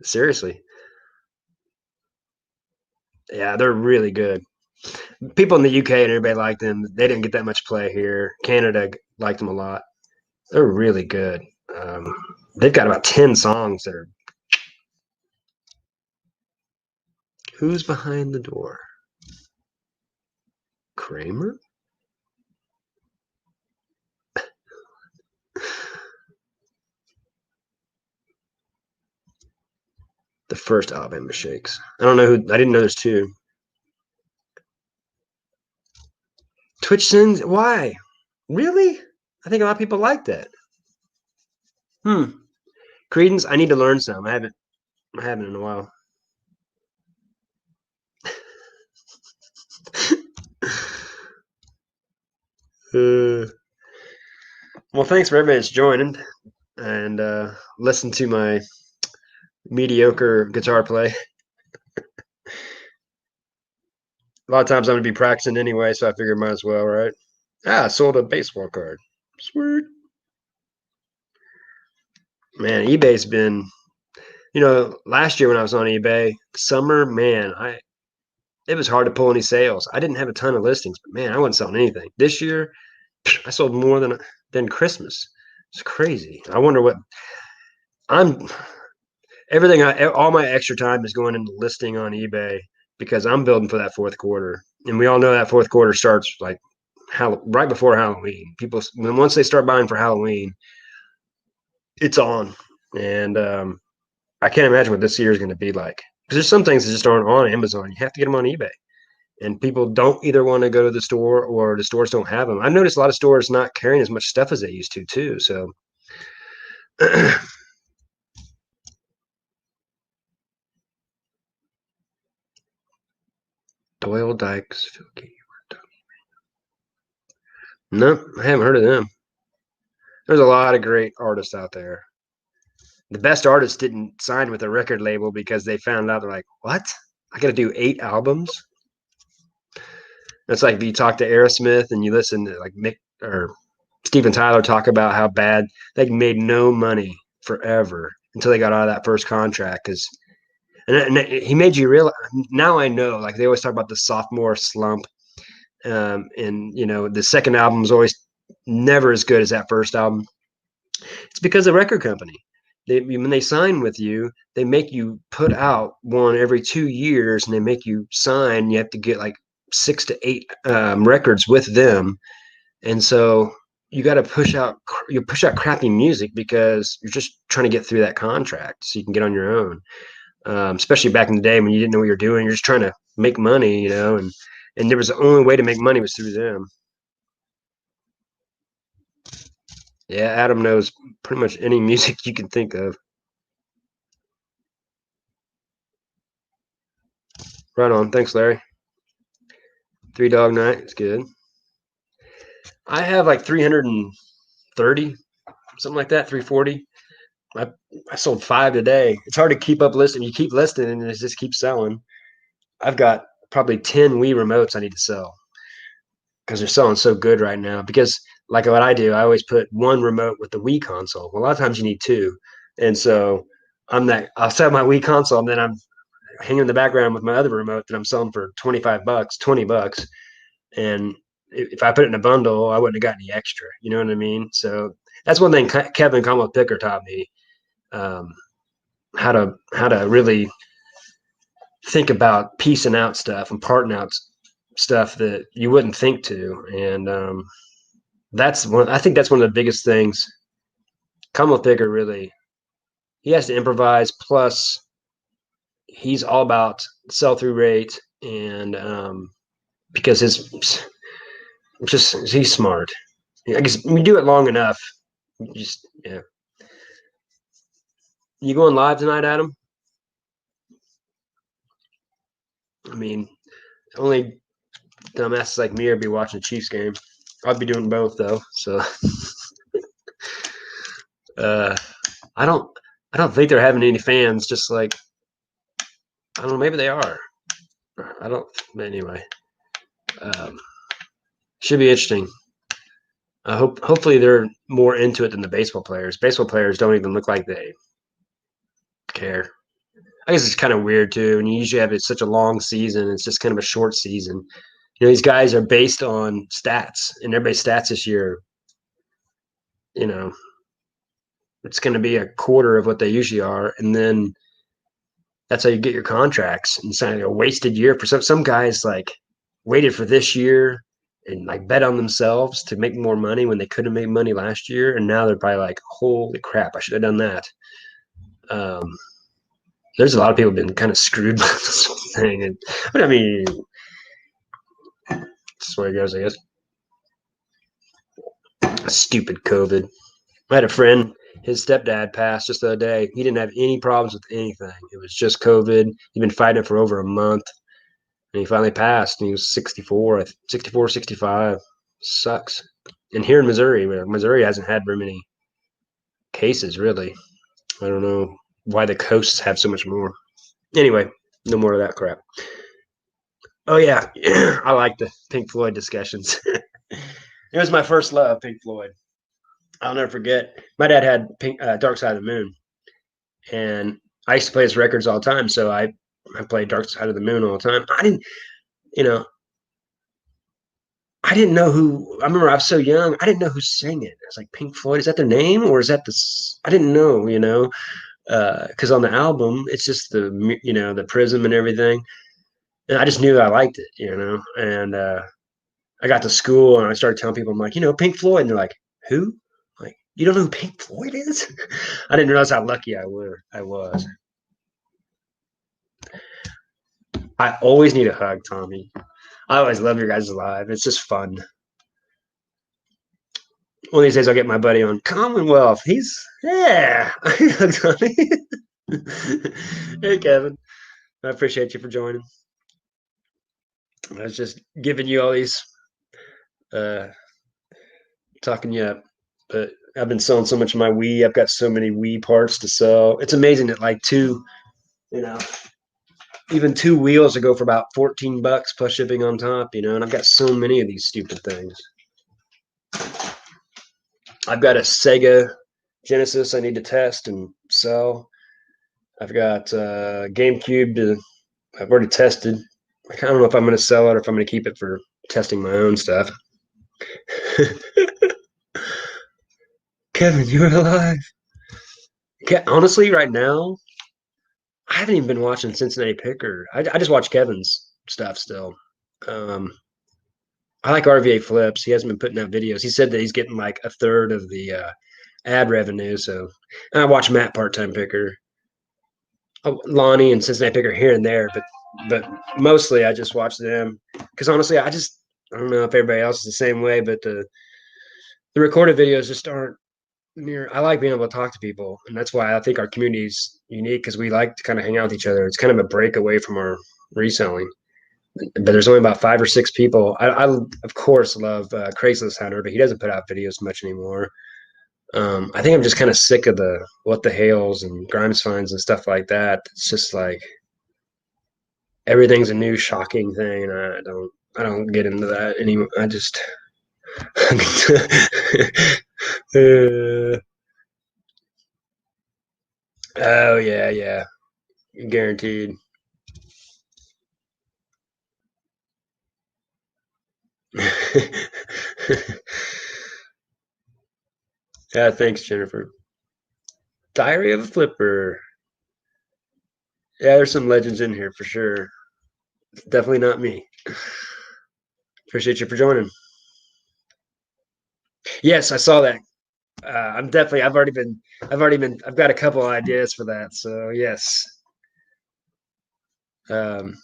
Seriously, yeah, they're really good. People in the UK and everybody liked them. They didn't get that much play here. Canada liked them a lot. They're really good. Um, they've got about 10 songs that are. Who's behind the door? Kramer? The first Alabama Shakes. I don't know who. I didn't know there's two. Twitch sings. Why? Really? I think a lot of people like that. Credence. I need to learn some. I haven't. I haven't in a while. uh, well, thanks for everybody that's joining and listen to my mediocre guitar play. A lot of times I'm going to be practicing anyway, so I figured might as well, right? I sold a baseball card. Sweet. Man, eBay's been, last year when I was on eBay, summer, man, it was hard to pull any sales. I didn't have a ton of listings, but man, I wasn't selling anything. This year, I sold more than Christmas. It's crazy. I wonder what I'm everything all my extra time is going into listing on eBay because I'm building for that fourth quarter. And we all know that fourth quarter starts like right before Halloween. People once they start buying for Halloween, it's on. And I can't imagine what this year is going to be like because there's some things that just aren't on Amazon. You have to get them on eBay. And people don't either want to go to the store or the stores don't have them. I've noticed a lot of stores not carrying as much stuff as they used to too. So Doyle Dykes. No, I haven't heard of them. There's a lot of great artists out there. The best artists didn't sign with a record label because they found out they're like, what? I got to do 8 albums. It's like if you talk to Aerosmith and you listen to like Mick or Steven Tyler talk about how bad they made no money forever until they got out of that first contract. Because and he made you realize. Now I know, like they always talk about the sophomore slump, and the second album is always never as good as that first album. It's because the record company. When they sign with you, they make you put out one every 2 years, and they make you sign. You have to get like 6 to 8 records with them, and so you got to push out crappy music because you're just trying to get through that contract so you can get on your own. Especially back in the day when you didn't know what you're doing, you're just trying to make money, and there was the only way to make money was through them. Yeah, Adam knows pretty much any music you can think of. Right on. Thanks, Larry. Three Dog Night. It's good. I have like 330, something like that, 340. I, I sold 5 today. It's hard to keep up listing. You keep listing and it just keeps selling. I've got probably 10 Wii remotes I need to sell because they're selling so good right now. Because like what I do, I always put one remote with the Wii console. Well, a lot of times you need 2. And so I'll sell my Wii console and then I'm hanging in the background with my other remote that I'm selling for $25, $20. And if I put it in a bundle, I wouldn't have got any extra. You know what I mean? So that's one thing Kevin Combo Picker taught me, um, how to really think about piecing out stuff and parting out stuff that you wouldn't think to. And that's one. I think that's one of the biggest things. Combo Picker really he has to improvise. Plus, he's all about sell through rate and because he's smart. I guess we do it long enough. Just yeah. You going live tonight, Adam? I mean, only dumbasses like me would be watching a Chiefs game. I'd be doing both though. So uh, I don't I don't think they're having any fans. Just like I don't know, maybe they are. I don't. Anyway, um, should be interesting. Hopefully they're more into it than the baseball players. Baseball players don't even look like they care. I guess it's kind of weird too. And you usually have such a long season. It's just kind of a short season. These guys are based on stats, and everybody's stats this year. You know, it's going to be a quarter of what they usually are, and then that's how you get your contracts. And it's like a wasted year for some guys. Like waited for this year and like bet on themselves to make more money when they couldn't make money last year, and now they're probably like, "Holy crap! I should have done that." Um, there's a lot of people been kind of screwed by this whole thing, but I mean, that's where it goes, I guess. Stupid COVID. I had a friend, his stepdad passed just the other day. He didn't have any problems with anything. It was just COVID. He'd been fighting it for over a month. And he finally passed. And he was 64, 64, 65. Sucks. And here in Missouri, Missouri hasn't had very many cases, really. I don't know why the coasts have so much more. Anyway, no more of that crap. Oh, yeah. I like the Pink Floyd discussions. It was my first love, Pink Floyd. I'll never forget. My dad had Dark Side of the Moon, and I used to play his records all the time. So I played Dark Side of the Moon all the time. You know, I didn't know who. I remember I was so young. I didn't know who sang it. I was like, Pink Floyd. Is that their name or is that the? I didn't know. Because on the album it's just the prism and everything, and I just knew I liked it. And I got to school and I started telling people, I'm like, Pink Floyd, and they're like, who? Like, you don't know who Pink Floyd is? I didn't realize how lucky I was. I always need a hug, Tommy. I always love your guys' live. It's just fun. One of these days I'll get my buddy on Commonwealth. Yeah. Hey, Kevin. I appreciate you for joining. I was just giving you all these, uh, talking you up. But I've been selling so much of my Wii. I've got so many Wii parts to sell. It's amazing that like you know, even two wheels will go for about $14 plus shipping on top, and I've got so many of these stupid things. I've got a Sega Genesis I need to test and sell. I've got GameCube I've already tested. I don't know if I'm going to sell it or if I'm going to keep it for testing my own stuff. Kevin, you're alive. Honestly, right now, I haven't even been watching Cincinnati Picker. I just watch Kevin's stuff still. Um, I like RVA Flips. He hasn't been putting out videos. He said that he's getting like a third of the ad revenue. So and I watch Matt Part Time Picker, Lonnie and Cincinnati Picker here and there, but mostly I just watch them because honestly, I don't know if everybody else is the same way, but the recorded videos just aren't near. I like being able to talk to people, and that's why I think our community is unique because we like to kind of hang out with each other. It's kind of a break away from our reselling. But there's only about 5 or 6 people. I of course love Craigslist Hunter, but he doesn't put out videos much anymore. I think I'm just kind of sick of the what the hails and Grimes finds and stuff like that. It's just like everything's a new shocking thing, and I don't get into that anymore. I just oh yeah, yeah, guaranteed. Yeah, thanks, Jennifer. Diary of a Flipper. Yeah, there's some legends in here for sure. Definitely not me. Appreciate you for joining. Yes, I saw that. I've got a couple ideas for that. So yes. Um,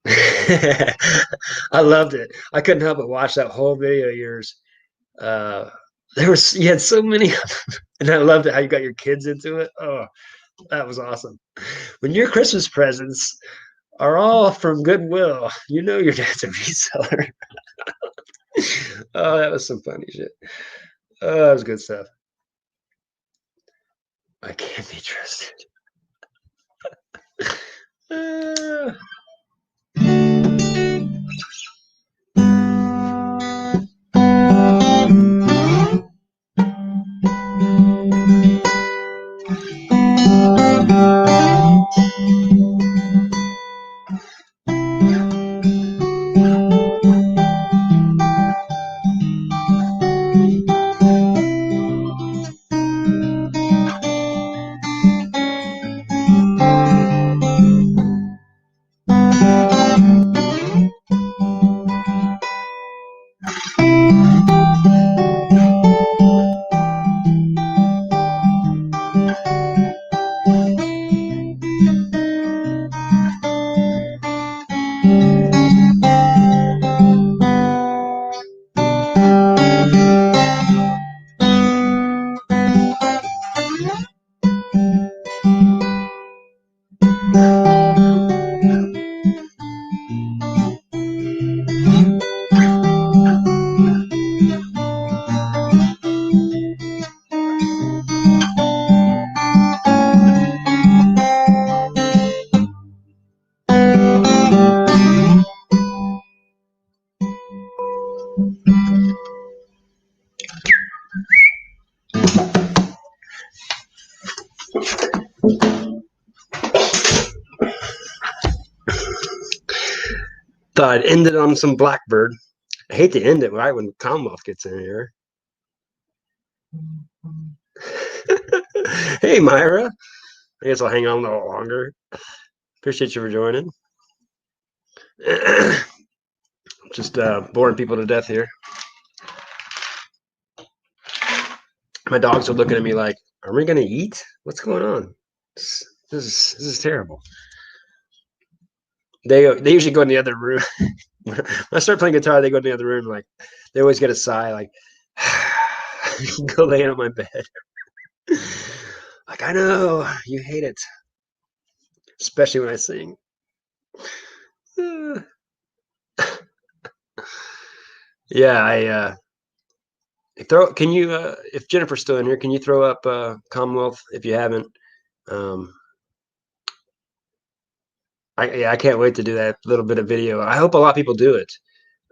I loved it. I couldn't help but watch that whole video of yours. Uh, you had so many, and I loved it how you got your kids into it. Oh, that was awesome. When your Christmas presents are all from Goodwill, you know your dad's a reseller. Oh, that was some funny shit. Oh, that was good stuff. I can't be trusted. Uh, Thought I'd end it on some Blackbird. I hate to end it right when Commonwealth gets in here. Hey, Myra. I guess I'll hang on a little longer. Appreciate you for joining. Just boring people to death here. My dogs are looking at me like, "Are we gonna eat? What's going on? This is terrible." They usually go in the other room. When I start playing guitar, they go in the other room. Like they always get a sigh, like go lay on my bed. Like I know you hate it, especially when I sing. Yeah, Can you, if Jennifer's still in here, can you throw up Commonwealth if you haven't? Um, I can't wait to do that little bit of video. I hope a lot of people do it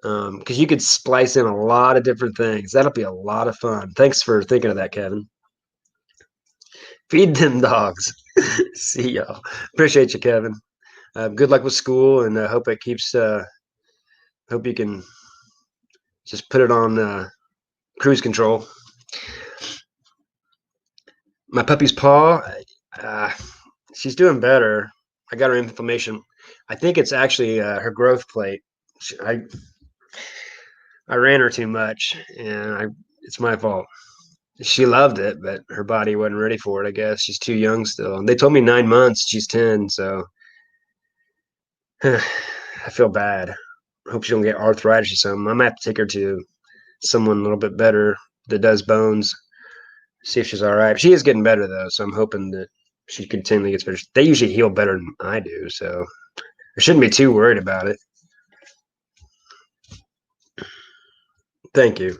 because you could splice in a lot of different things. That'll be a lot of fun. Thanks for thinking of that, Kevin. Feed them dogs. See y'all. Appreciate you, Kevin. Good luck with school, and I hope it keeps. Hope you can just put it on cruise control. My puppy's paw. Uh, she's doing better. I got her inflammation. I think it's actually her growth plate. I ran her too much, and it's my fault. She loved it, but her body wasn't ready for it. I guess she's too young still. And they told me 9 months. She's 10, so I feel bad. I hope she don't get arthritis or something. I might have to take her to someone a little bit better that does bones. See if she's all right. She is getting better though, so I'm hoping that she continually gets better. They usually heal better than I do, so I shouldn't be too worried about it. Thank you.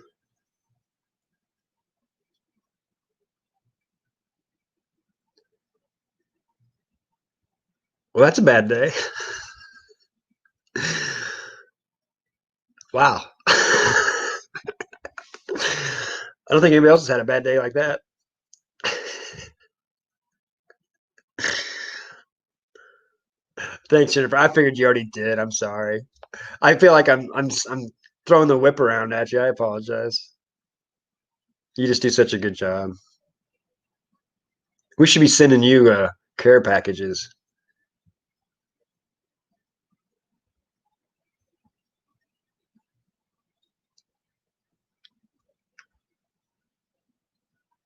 Well, that's a bad day. Wow. I don't think anybody else has had a bad day like that. Thanks, Jennifer. I figured you already did. I'm sorry. I feel like I'm throwing the whip around at you. I apologize. You just do such a good job. We should be sending you care packages.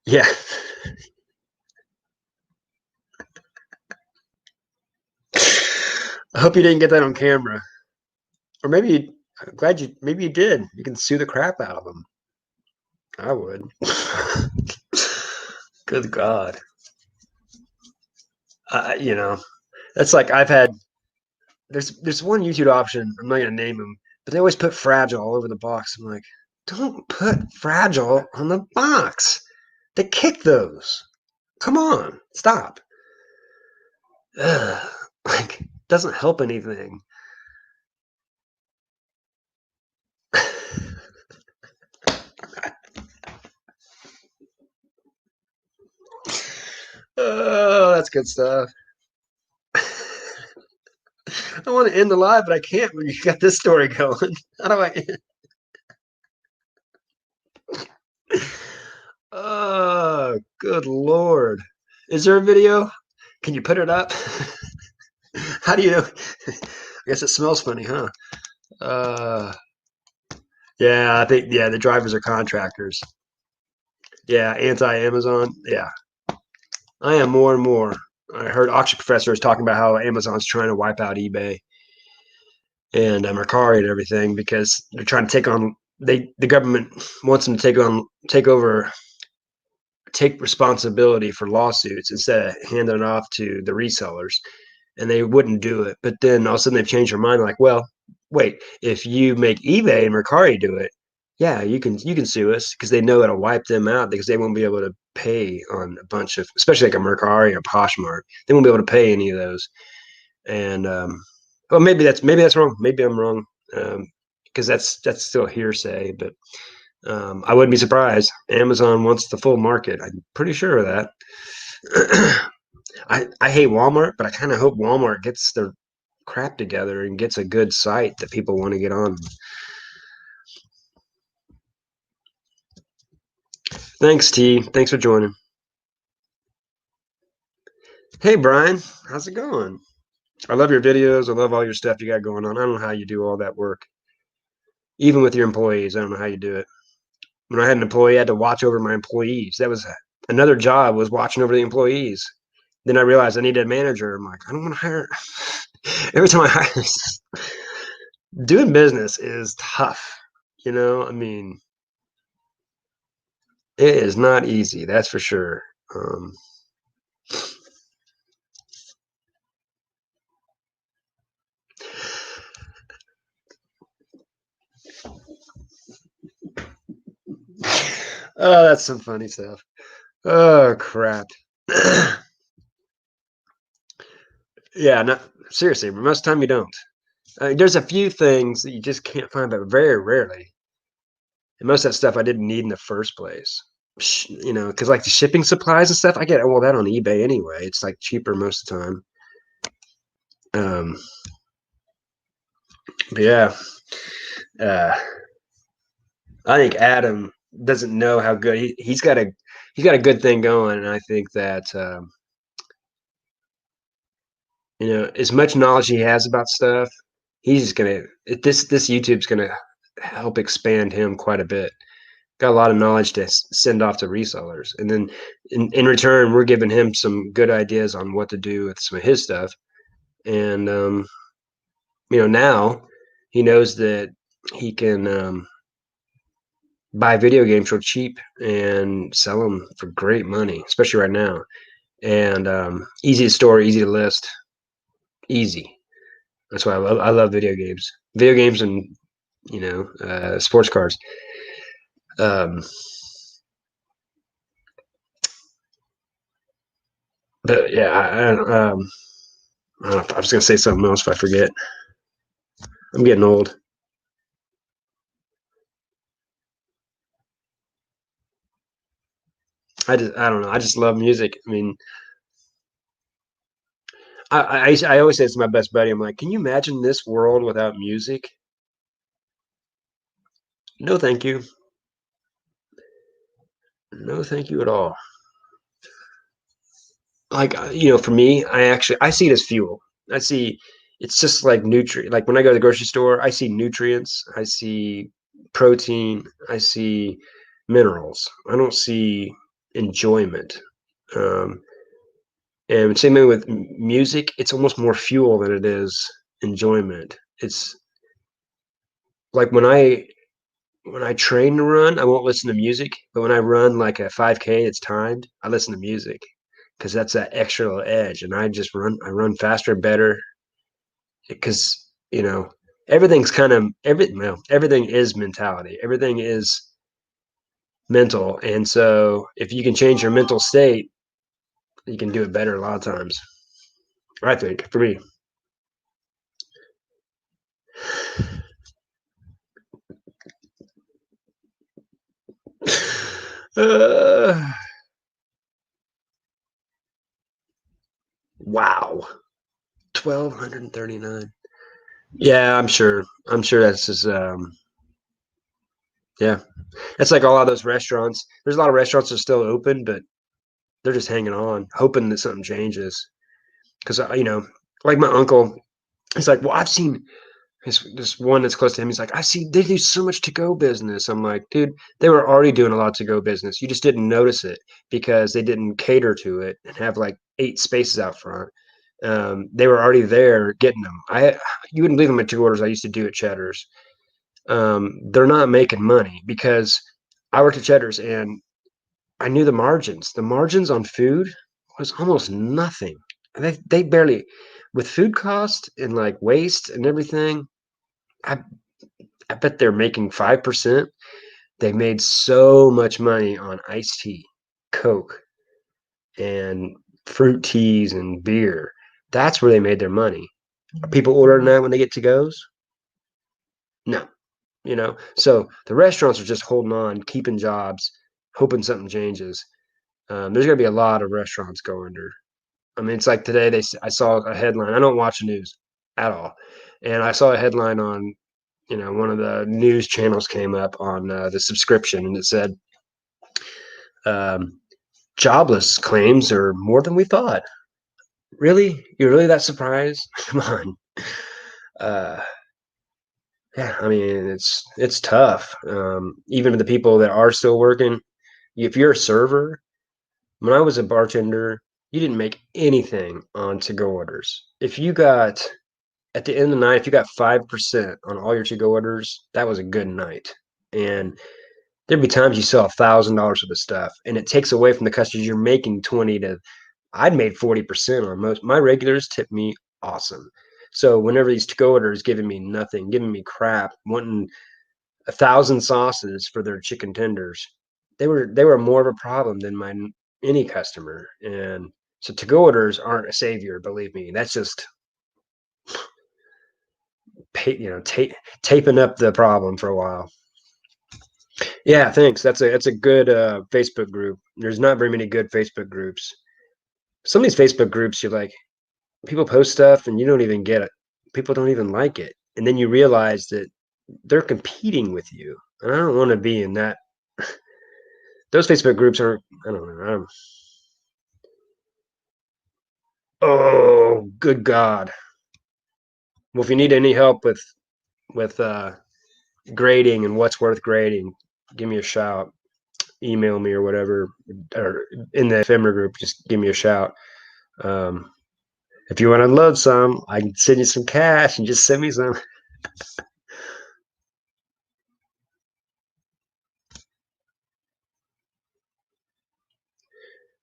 Yeah. I hope you didn't get that on camera. Or maybe I'm glad maybe you did. You can sue the crap out of them. I would. Good God. You know, that's like I've had there's one YouTube option. I'm not gonna name them, but they always put fragile all over the box. I'm like, don't put fragile on the box. They kick those. Come on, stop. Ugh. Like, doesn't help anything. Oh, that's good stuff. I want to end the live, but I can't when you got this story going. How do I? Oh, good Lord. Is there a video? Can you put it up? How do you? I guess it smells funny, huh? Uh, yeah, I think the drivers are contractors. Yeah, anti-Amazon. Yeah, I am more and more. I heard Auction Professor is talking about how Amazon's trying to wipe out eBay and Mercari and everything because they're trying to take on. The government wants them to take responsibility for lawsuits instead of handing it off to the resellers, and they wouldn't do it. But then all of a sudden they've changed their mind. Like, well, wait, if you make eBay and Mercari do it, yeah, you can sue us because they know it'll wipe them out because they won't be able to pay on a bunch of, especially like a Mercari or Poshmark. They won't be able to pay any of those. And well, maybe that's wrong. Maybe I'm wrong because that's still hearsay. But I wouldn't be surprised. Amazon wants the full market. I'm pretty sure of that. I hate Walmart, but I kind of hope Walmart gets their crap together and gets a good site that people want to get on. Thanks, T. Thanks for joining. Hey, Brian. How's it going? I love your videos. I love all your stuff you got going on. I don't know how you do all that work. Even with your employees, I don't know how you do it. When I had an employee, I had to watch over my employees. That was another job, was watching over the employees. Then I realized I needed a manager. I'm like, I don't want to hire. Every time I hire, doing business is tough. I mean, it is not easy. That's for sure. Um, Oh, that's some funny stuff. Oh crap. Yeah, no, seriously, most of the time you don't. There's a few things that you just can't find, but very rarely. And most of that stuff I didn't need in the first place. You know, because like the shipping supplies and stuff, I get all that on eBay anyway. It's like cheaper most of the time. Um, but yeah, uh, I think Adam doesn't know how good he's got a good thing going, and I think that you know, as much knowledge he has about stuff, he's just gonna this YouTube's gonna help expand him quite a bit. Got a lot of knowledge to send off to resellers, and then in return, we're giving him some good ideas on what to do with some of his stuff. And you know, now he knows that he can buy video games real cheap and sell them for great money, especially right now. And easy to store, easy to list, easy. That's why I love video games, and you know, sports cars. Um, but yeah, I don't know, I was gonna say something else if I forget. I'm getting old. I don't know. I just love music. I mean, I always say it's my best buddy. I'm like, can you imagine this world without music? No, thank you. No, thank you at all. Like you know, for me, I see it as fuel. I see it's just like nutrient. Like when I go to the grocery store, I see nutrients. I see protein. I see minerals. I don't see enjoyment. Um, and same thing with music. It's almost more fuel than it is enjoyment. It's like when I train to run, I won't listen to music. But when I run like a 5K, it's timed. I listen to music because that's that extra little edge. And I just run. I run faster, better because you know everything's kind of everything is mentality. Everything is mental, and so if you can change your mental state, you can do it better a lot of times. I think for me. Uh, wow, 1,239. Yeah, I'm sure. I'm sure that's just yeah. That's like a lot of those restaurants. There's a lot of restaurants that are still open, but they're just hanging on, hoping that something changes. Because you know, like my uncle, he's like, "Well, I've seen this one that's close to him." He's like, "I see they do so much to go business." I'm like, "Dude, they were already doing a lot to go business. You just didn't notice it because they didn't cater to it and have like 8 spaces out front. They were already there getting them. You wouldn't believe how many orders I used to do at Cheddar's. They're not making money because I worked at Cheddar's and I knew the margins. The margins on food was almost nothing. They barely, with food cost and like waste and everything. I I bet they're making 5%. They made so much money on iced tea, Coke, and fruit teas and beer. That's where they made their money. Are people ordering that when they get to goes? No, you know. So the restaurants are just holding on, keeping jobs, hoping something changes. There's going to be a lot of restaurants go under. I mean, it's like today I saw a headline. I don't watch the news at all, and I saw a headline on one of the news channels came up on the subscription, and it said um, jobless claims are more than we thought. Really, you're really that surprised? Come on. Uh, yeah, I mean it's tough. Even the people that are still working, if you're a server, when I was a bartender, you didn't make anything on to go orders. If you got at the end of the night, if you got 5% on all your to go orders, that was a good night. And there'd be times you sell $1,000 worth of stuff, and it takes away from the customers. You're making 20 to. I'd made 40% on most. My regulars tip me awesome. So whenever these to go orders giving me nothing, giving me crap, wanting 1,000 sauces for their chicken tenders, they were more of a problem than any customer. And so to-go orders aren't a savior, believe me. That's just taping up the problem for a while. Yeah, thanks. That's a good Facebook group. There's not very many good Facebook groups. Some of these Facebook groups, you're like, people post stuff and you don't even get it. People don't even like it. And then you realize that they're competing with you. And I don't want to be in that. Those Facebook groups aren't, I don't know. Oh, good God. Well, if you need any help with grading and what's worth grading, give me a shout. Email me or whatever, or in the ephemera group, just give me a shout. If you want to unload some, I can send you some cash and just send me some.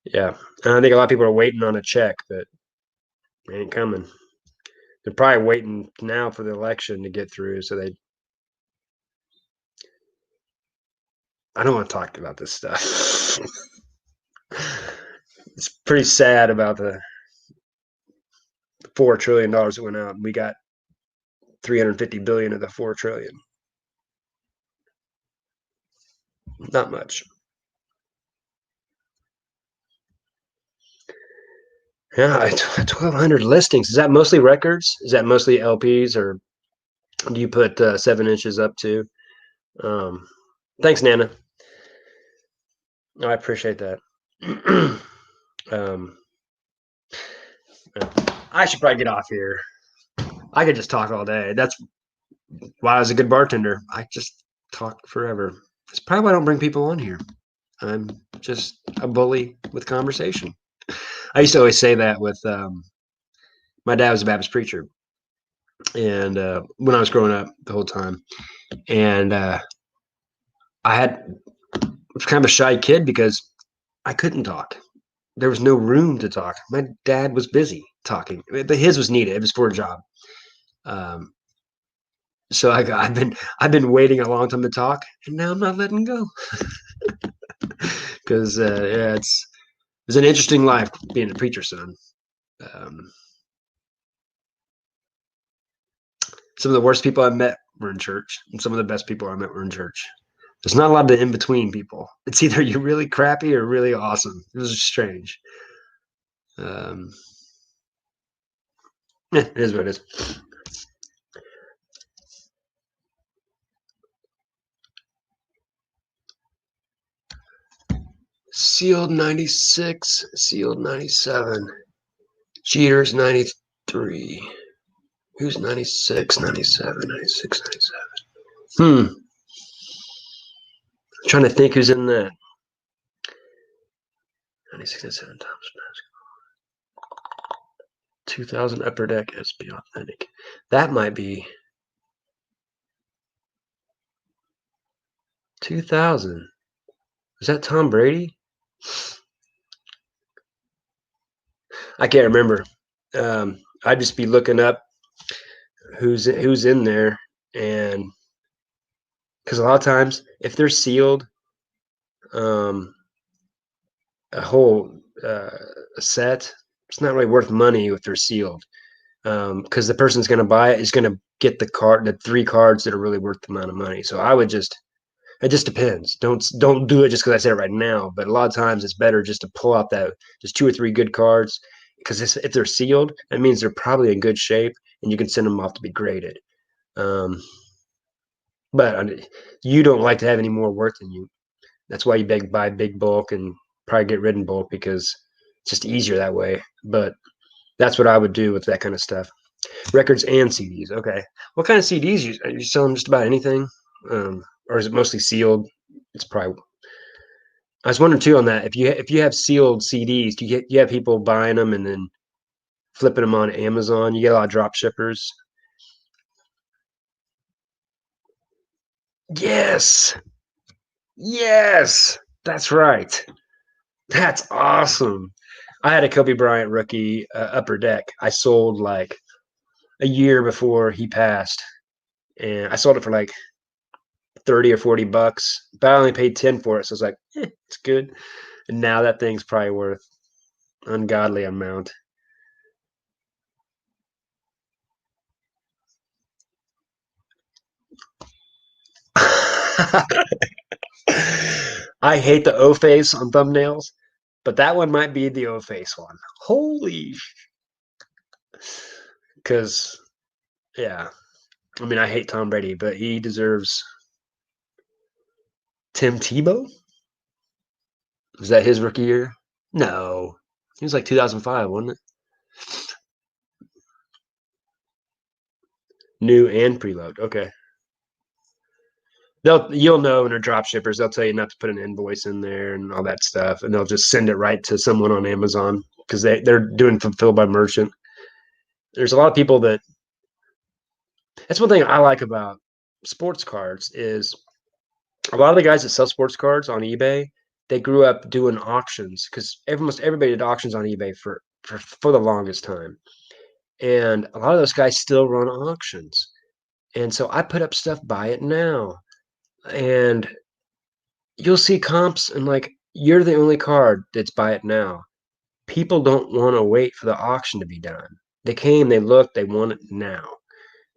Yeah. And I think a lot of people are waiting on a check, but it ain't coming. They're probably waiting now for the election to get through. So I don't want to talk about this stuff. It's pretty sad about the $4 trillion that went out. We got 350 billion of the 4 trillion. Not much. Yeah, 1,200 listings. Is that mostly records? Is that mostly LPs, or do you put 7 inches up too? Thanks, Nana. I appreciate that. I should probably get off here. I could just talk all day. That's why I was a good bartender. I just talk forever. It's probably why I don't bring people on here. I'm just a bully with conversation. I used to always say that with my dad was a Baptist preacher, and when I was growing up the whole time, and I was kind of a shy kid because I couldn't talk. There was no room to talk. My dad was busy talking. His was needed. It was for a job. Um, so I've been waiting a long time to talk, and now I'm not letting go because yeah, it's an interesting life being a preacher's son. Um, some of the worst people I've met were in church, and some of the best people I met were in church. There's not a lot of in between people. It's either you're really crappy or really awesome. It was strange. Um, it is what it is. Sealed 96, sealed 97, cheaters 93. Who's 96, 97, 96, 97? I'm trying to think who's in that. 96, 97, Thomas Basketball. 2000 Upper Deck SP Authentic. That might be 2000. Is that Tom Brady? I can't remember. I'd just be looking up who's in there, and because a lot of times if they're sealed, a whole set, it's not really worth money if they're sealed, because the person's going to buy it is going to get the 3 cards that are really worth the amount of money. So I would just, it just depends. Don't do it just because I said it right now, but a lot of times it's better just to pull out that just 2 or 3 good cards, because if they're sealed, that means they're probably in good shape, and you can send them off to be graded. But you don't like to have any more work than you. That's why you buy big bulk and probably get rid in bulk, because it's just easier that way. But that's what I would do with that kind of stuff. Records and CDs. Okay. What kind of CDs are you selling? Just about anything, or is it mostly sealed? It's probably. I was wondering too on that. If you have sealed CDs, do you have people buying them and then flipping them on Amazon? You get a lot of drop shippers. Yes. Yes. That's right. That's awesome. I had a Kobe Bryant rookie Upper Deck. I sold like a year before he passed, and I sold it for like 30 or 40 bucks, but I only paid 10 for it. So I was like, it's good. And now that thing's probably worth ungodly amount. I hate the O face on thumbnails, but that one might be the O face one. Holy, because yeah, I mean I hate Tom Brady, but he deserves Tim Tebow. Was that his rookie year? No, he was like 2005, wasn't it? New and preload. Okay. You'll know when they're drop shippers. They'll tell you not to put an invoice in there and all that stuff, and they'll just send it right to someone on Amazon because they're doing fulfilled by merchant. There's a lot of people that. That's one thing I like about sports cards is a lot of the guys that sell sports cards on eBay. They grew up doing auctions because almost everybody did auctions on eBay for the longest time, and a lot of those guys still run auctions. And so I put up stuff, buy it now, and you'll see comps and like you're the only card that's buy it now. People don't want to wait for the auction to be done. They came, they looked, they want it now.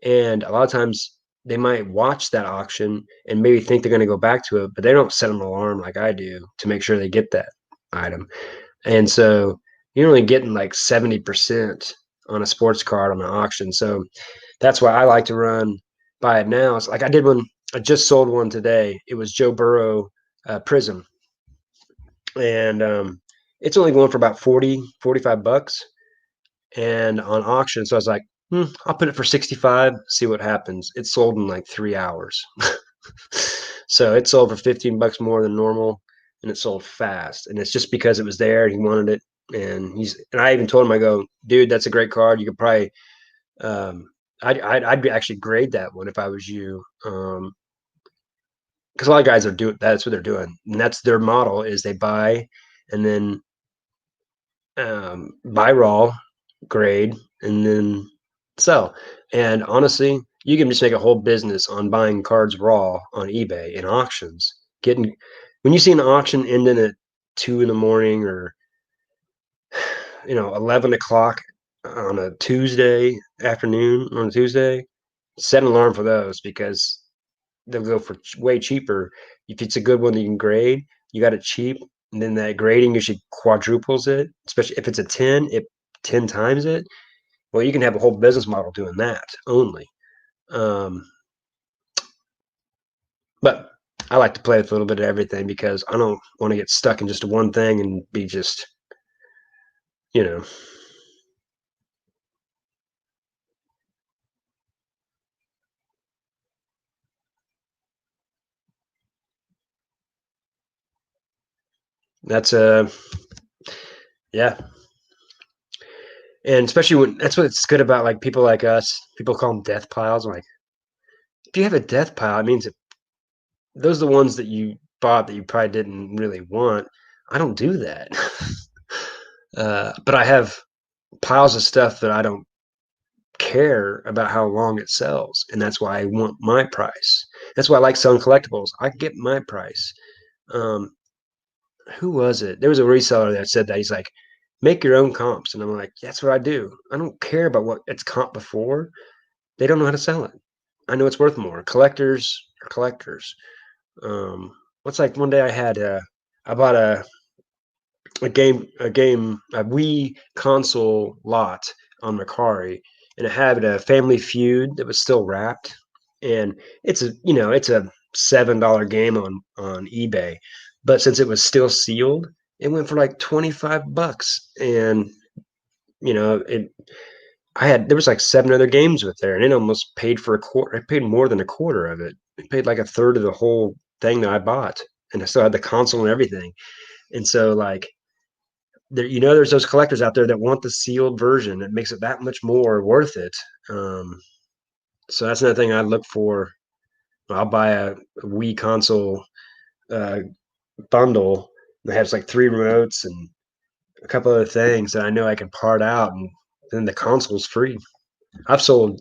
And a lot of times they might watch that auction and maybe think they're going to go back to it, but they don't set an alarm like I do to make sure they get that item. And so you're only getting like 70% on a sports card on an auction. So that's why I like to run buy it now. It's like I did one, I just sold one today. It was Joe Burrow Prism. And it's only going for about 40, 45 bucks and on auction. So I was like, I'll put it for 65, see what happens. It sold in like 3 hours. So it sold for 15 bucks more than normal and it sold fast. And it's just because it was there. He wanted it. And I even told him, I go, dude, that's a great card. You could probably, I'd actually grade that one if I was you. Because a lot of guys are doing, that's what they're doing. And that's their model is they buy and then buy raw, grade, and then sell. And honestly, you can just make a whole business on buying cards raw on eBay in auctions. Getting when you see an auction ending at 2 in the morning or 11 o'clock on a Tuesday afternoon on a Tuesday, set an alarm for those because they'll go for way cheaper. If it's a good one that you can grade, you got it cheap, and then that grading usually quadruples it. Especially if it's a 10, it 10 times it. Well, you can have a whole business model doing that only. Um, but I like to play with a little bit of everything because I don't want to get stuck in just one thing and be just, you know, that's yeah. And especially when that's what's good about like people like us, people call them death piles. I'm like, if you have a death pile, it means that those are the ones that you bought that you probably didn't really want. I don't do that. But I have piles of stuff that I don't care about how long it sells. And that's why I want my price. That's why I like selling collectibles. I get my price. Um, who was it? There was a reseller that said that he's like, make your own comps. And I'm like, that's what I do. I don't care about what it's comp before. They don't know how to sell it. I know it's worth more. Collectors are collectors. What's like one day I bought a Wii console lot on Macari, and it had a Family Feud that was still wrapped, and it's a $7 game on eBay, but since it was still sealed, it went for like 25 bucks, and it. There was like seven other games with there, and it almost paid for a quarter. I paid more than a quarter of it. It paid like a third of the whole thing that I bought, and I still had the console and everything. And so like there's those collectors out there that want the sealed version. It makes it that much more worth it. So that's another thing I look for. I'll buy a Wii console uh, bundle that has like three remotes and a couple other things that I know I can part out, and then the console's free. I've sold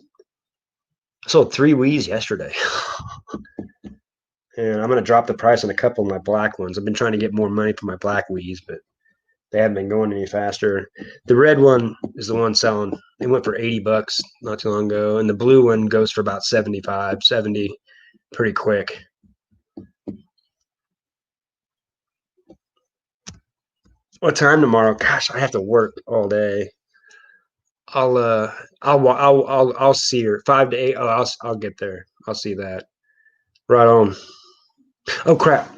three Wii's yesterday. And I'm going to drop the price on a couple of my black ones. I've been trying to get more money for my black weeds, but they haven't been going any faster. The red one is the one selling. They went for $80 not too long ago, and the blue one goes for about 75, 70 pretty quick. What time tomorrow? Gosh, I have to work all day. I'll see her 5 to 8. Oh, I'll get there. I'll see that. Right on. Oh crap!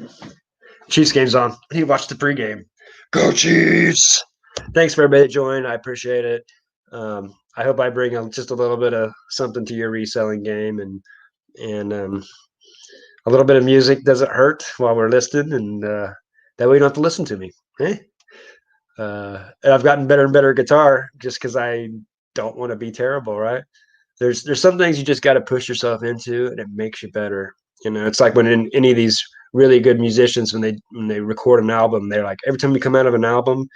Chiefs game's on. I need to watch the pregame. Go Chiefs! Thanks for everybody that joined. I appreciate it. I hope I bring just a little bit of something to your reselling game, and a little bit of music doesn't hurt while we're listening, and that way you don't have to listen to me. Eh? And I've gotten better and better at guitar just because I don't want to be terrible, right? There's some things you just got to push yourself into, and it makes you better. It's like when any of these really good musicians when they record an album, they're like every time you come out of an album,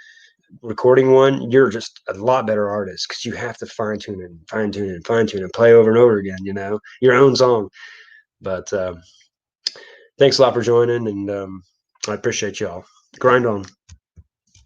recording one, you're just a lot better artist because you have to fine tune and play over and over again. Your own song. But thanks a lot for joining, and I appreciate y'all. Grind on.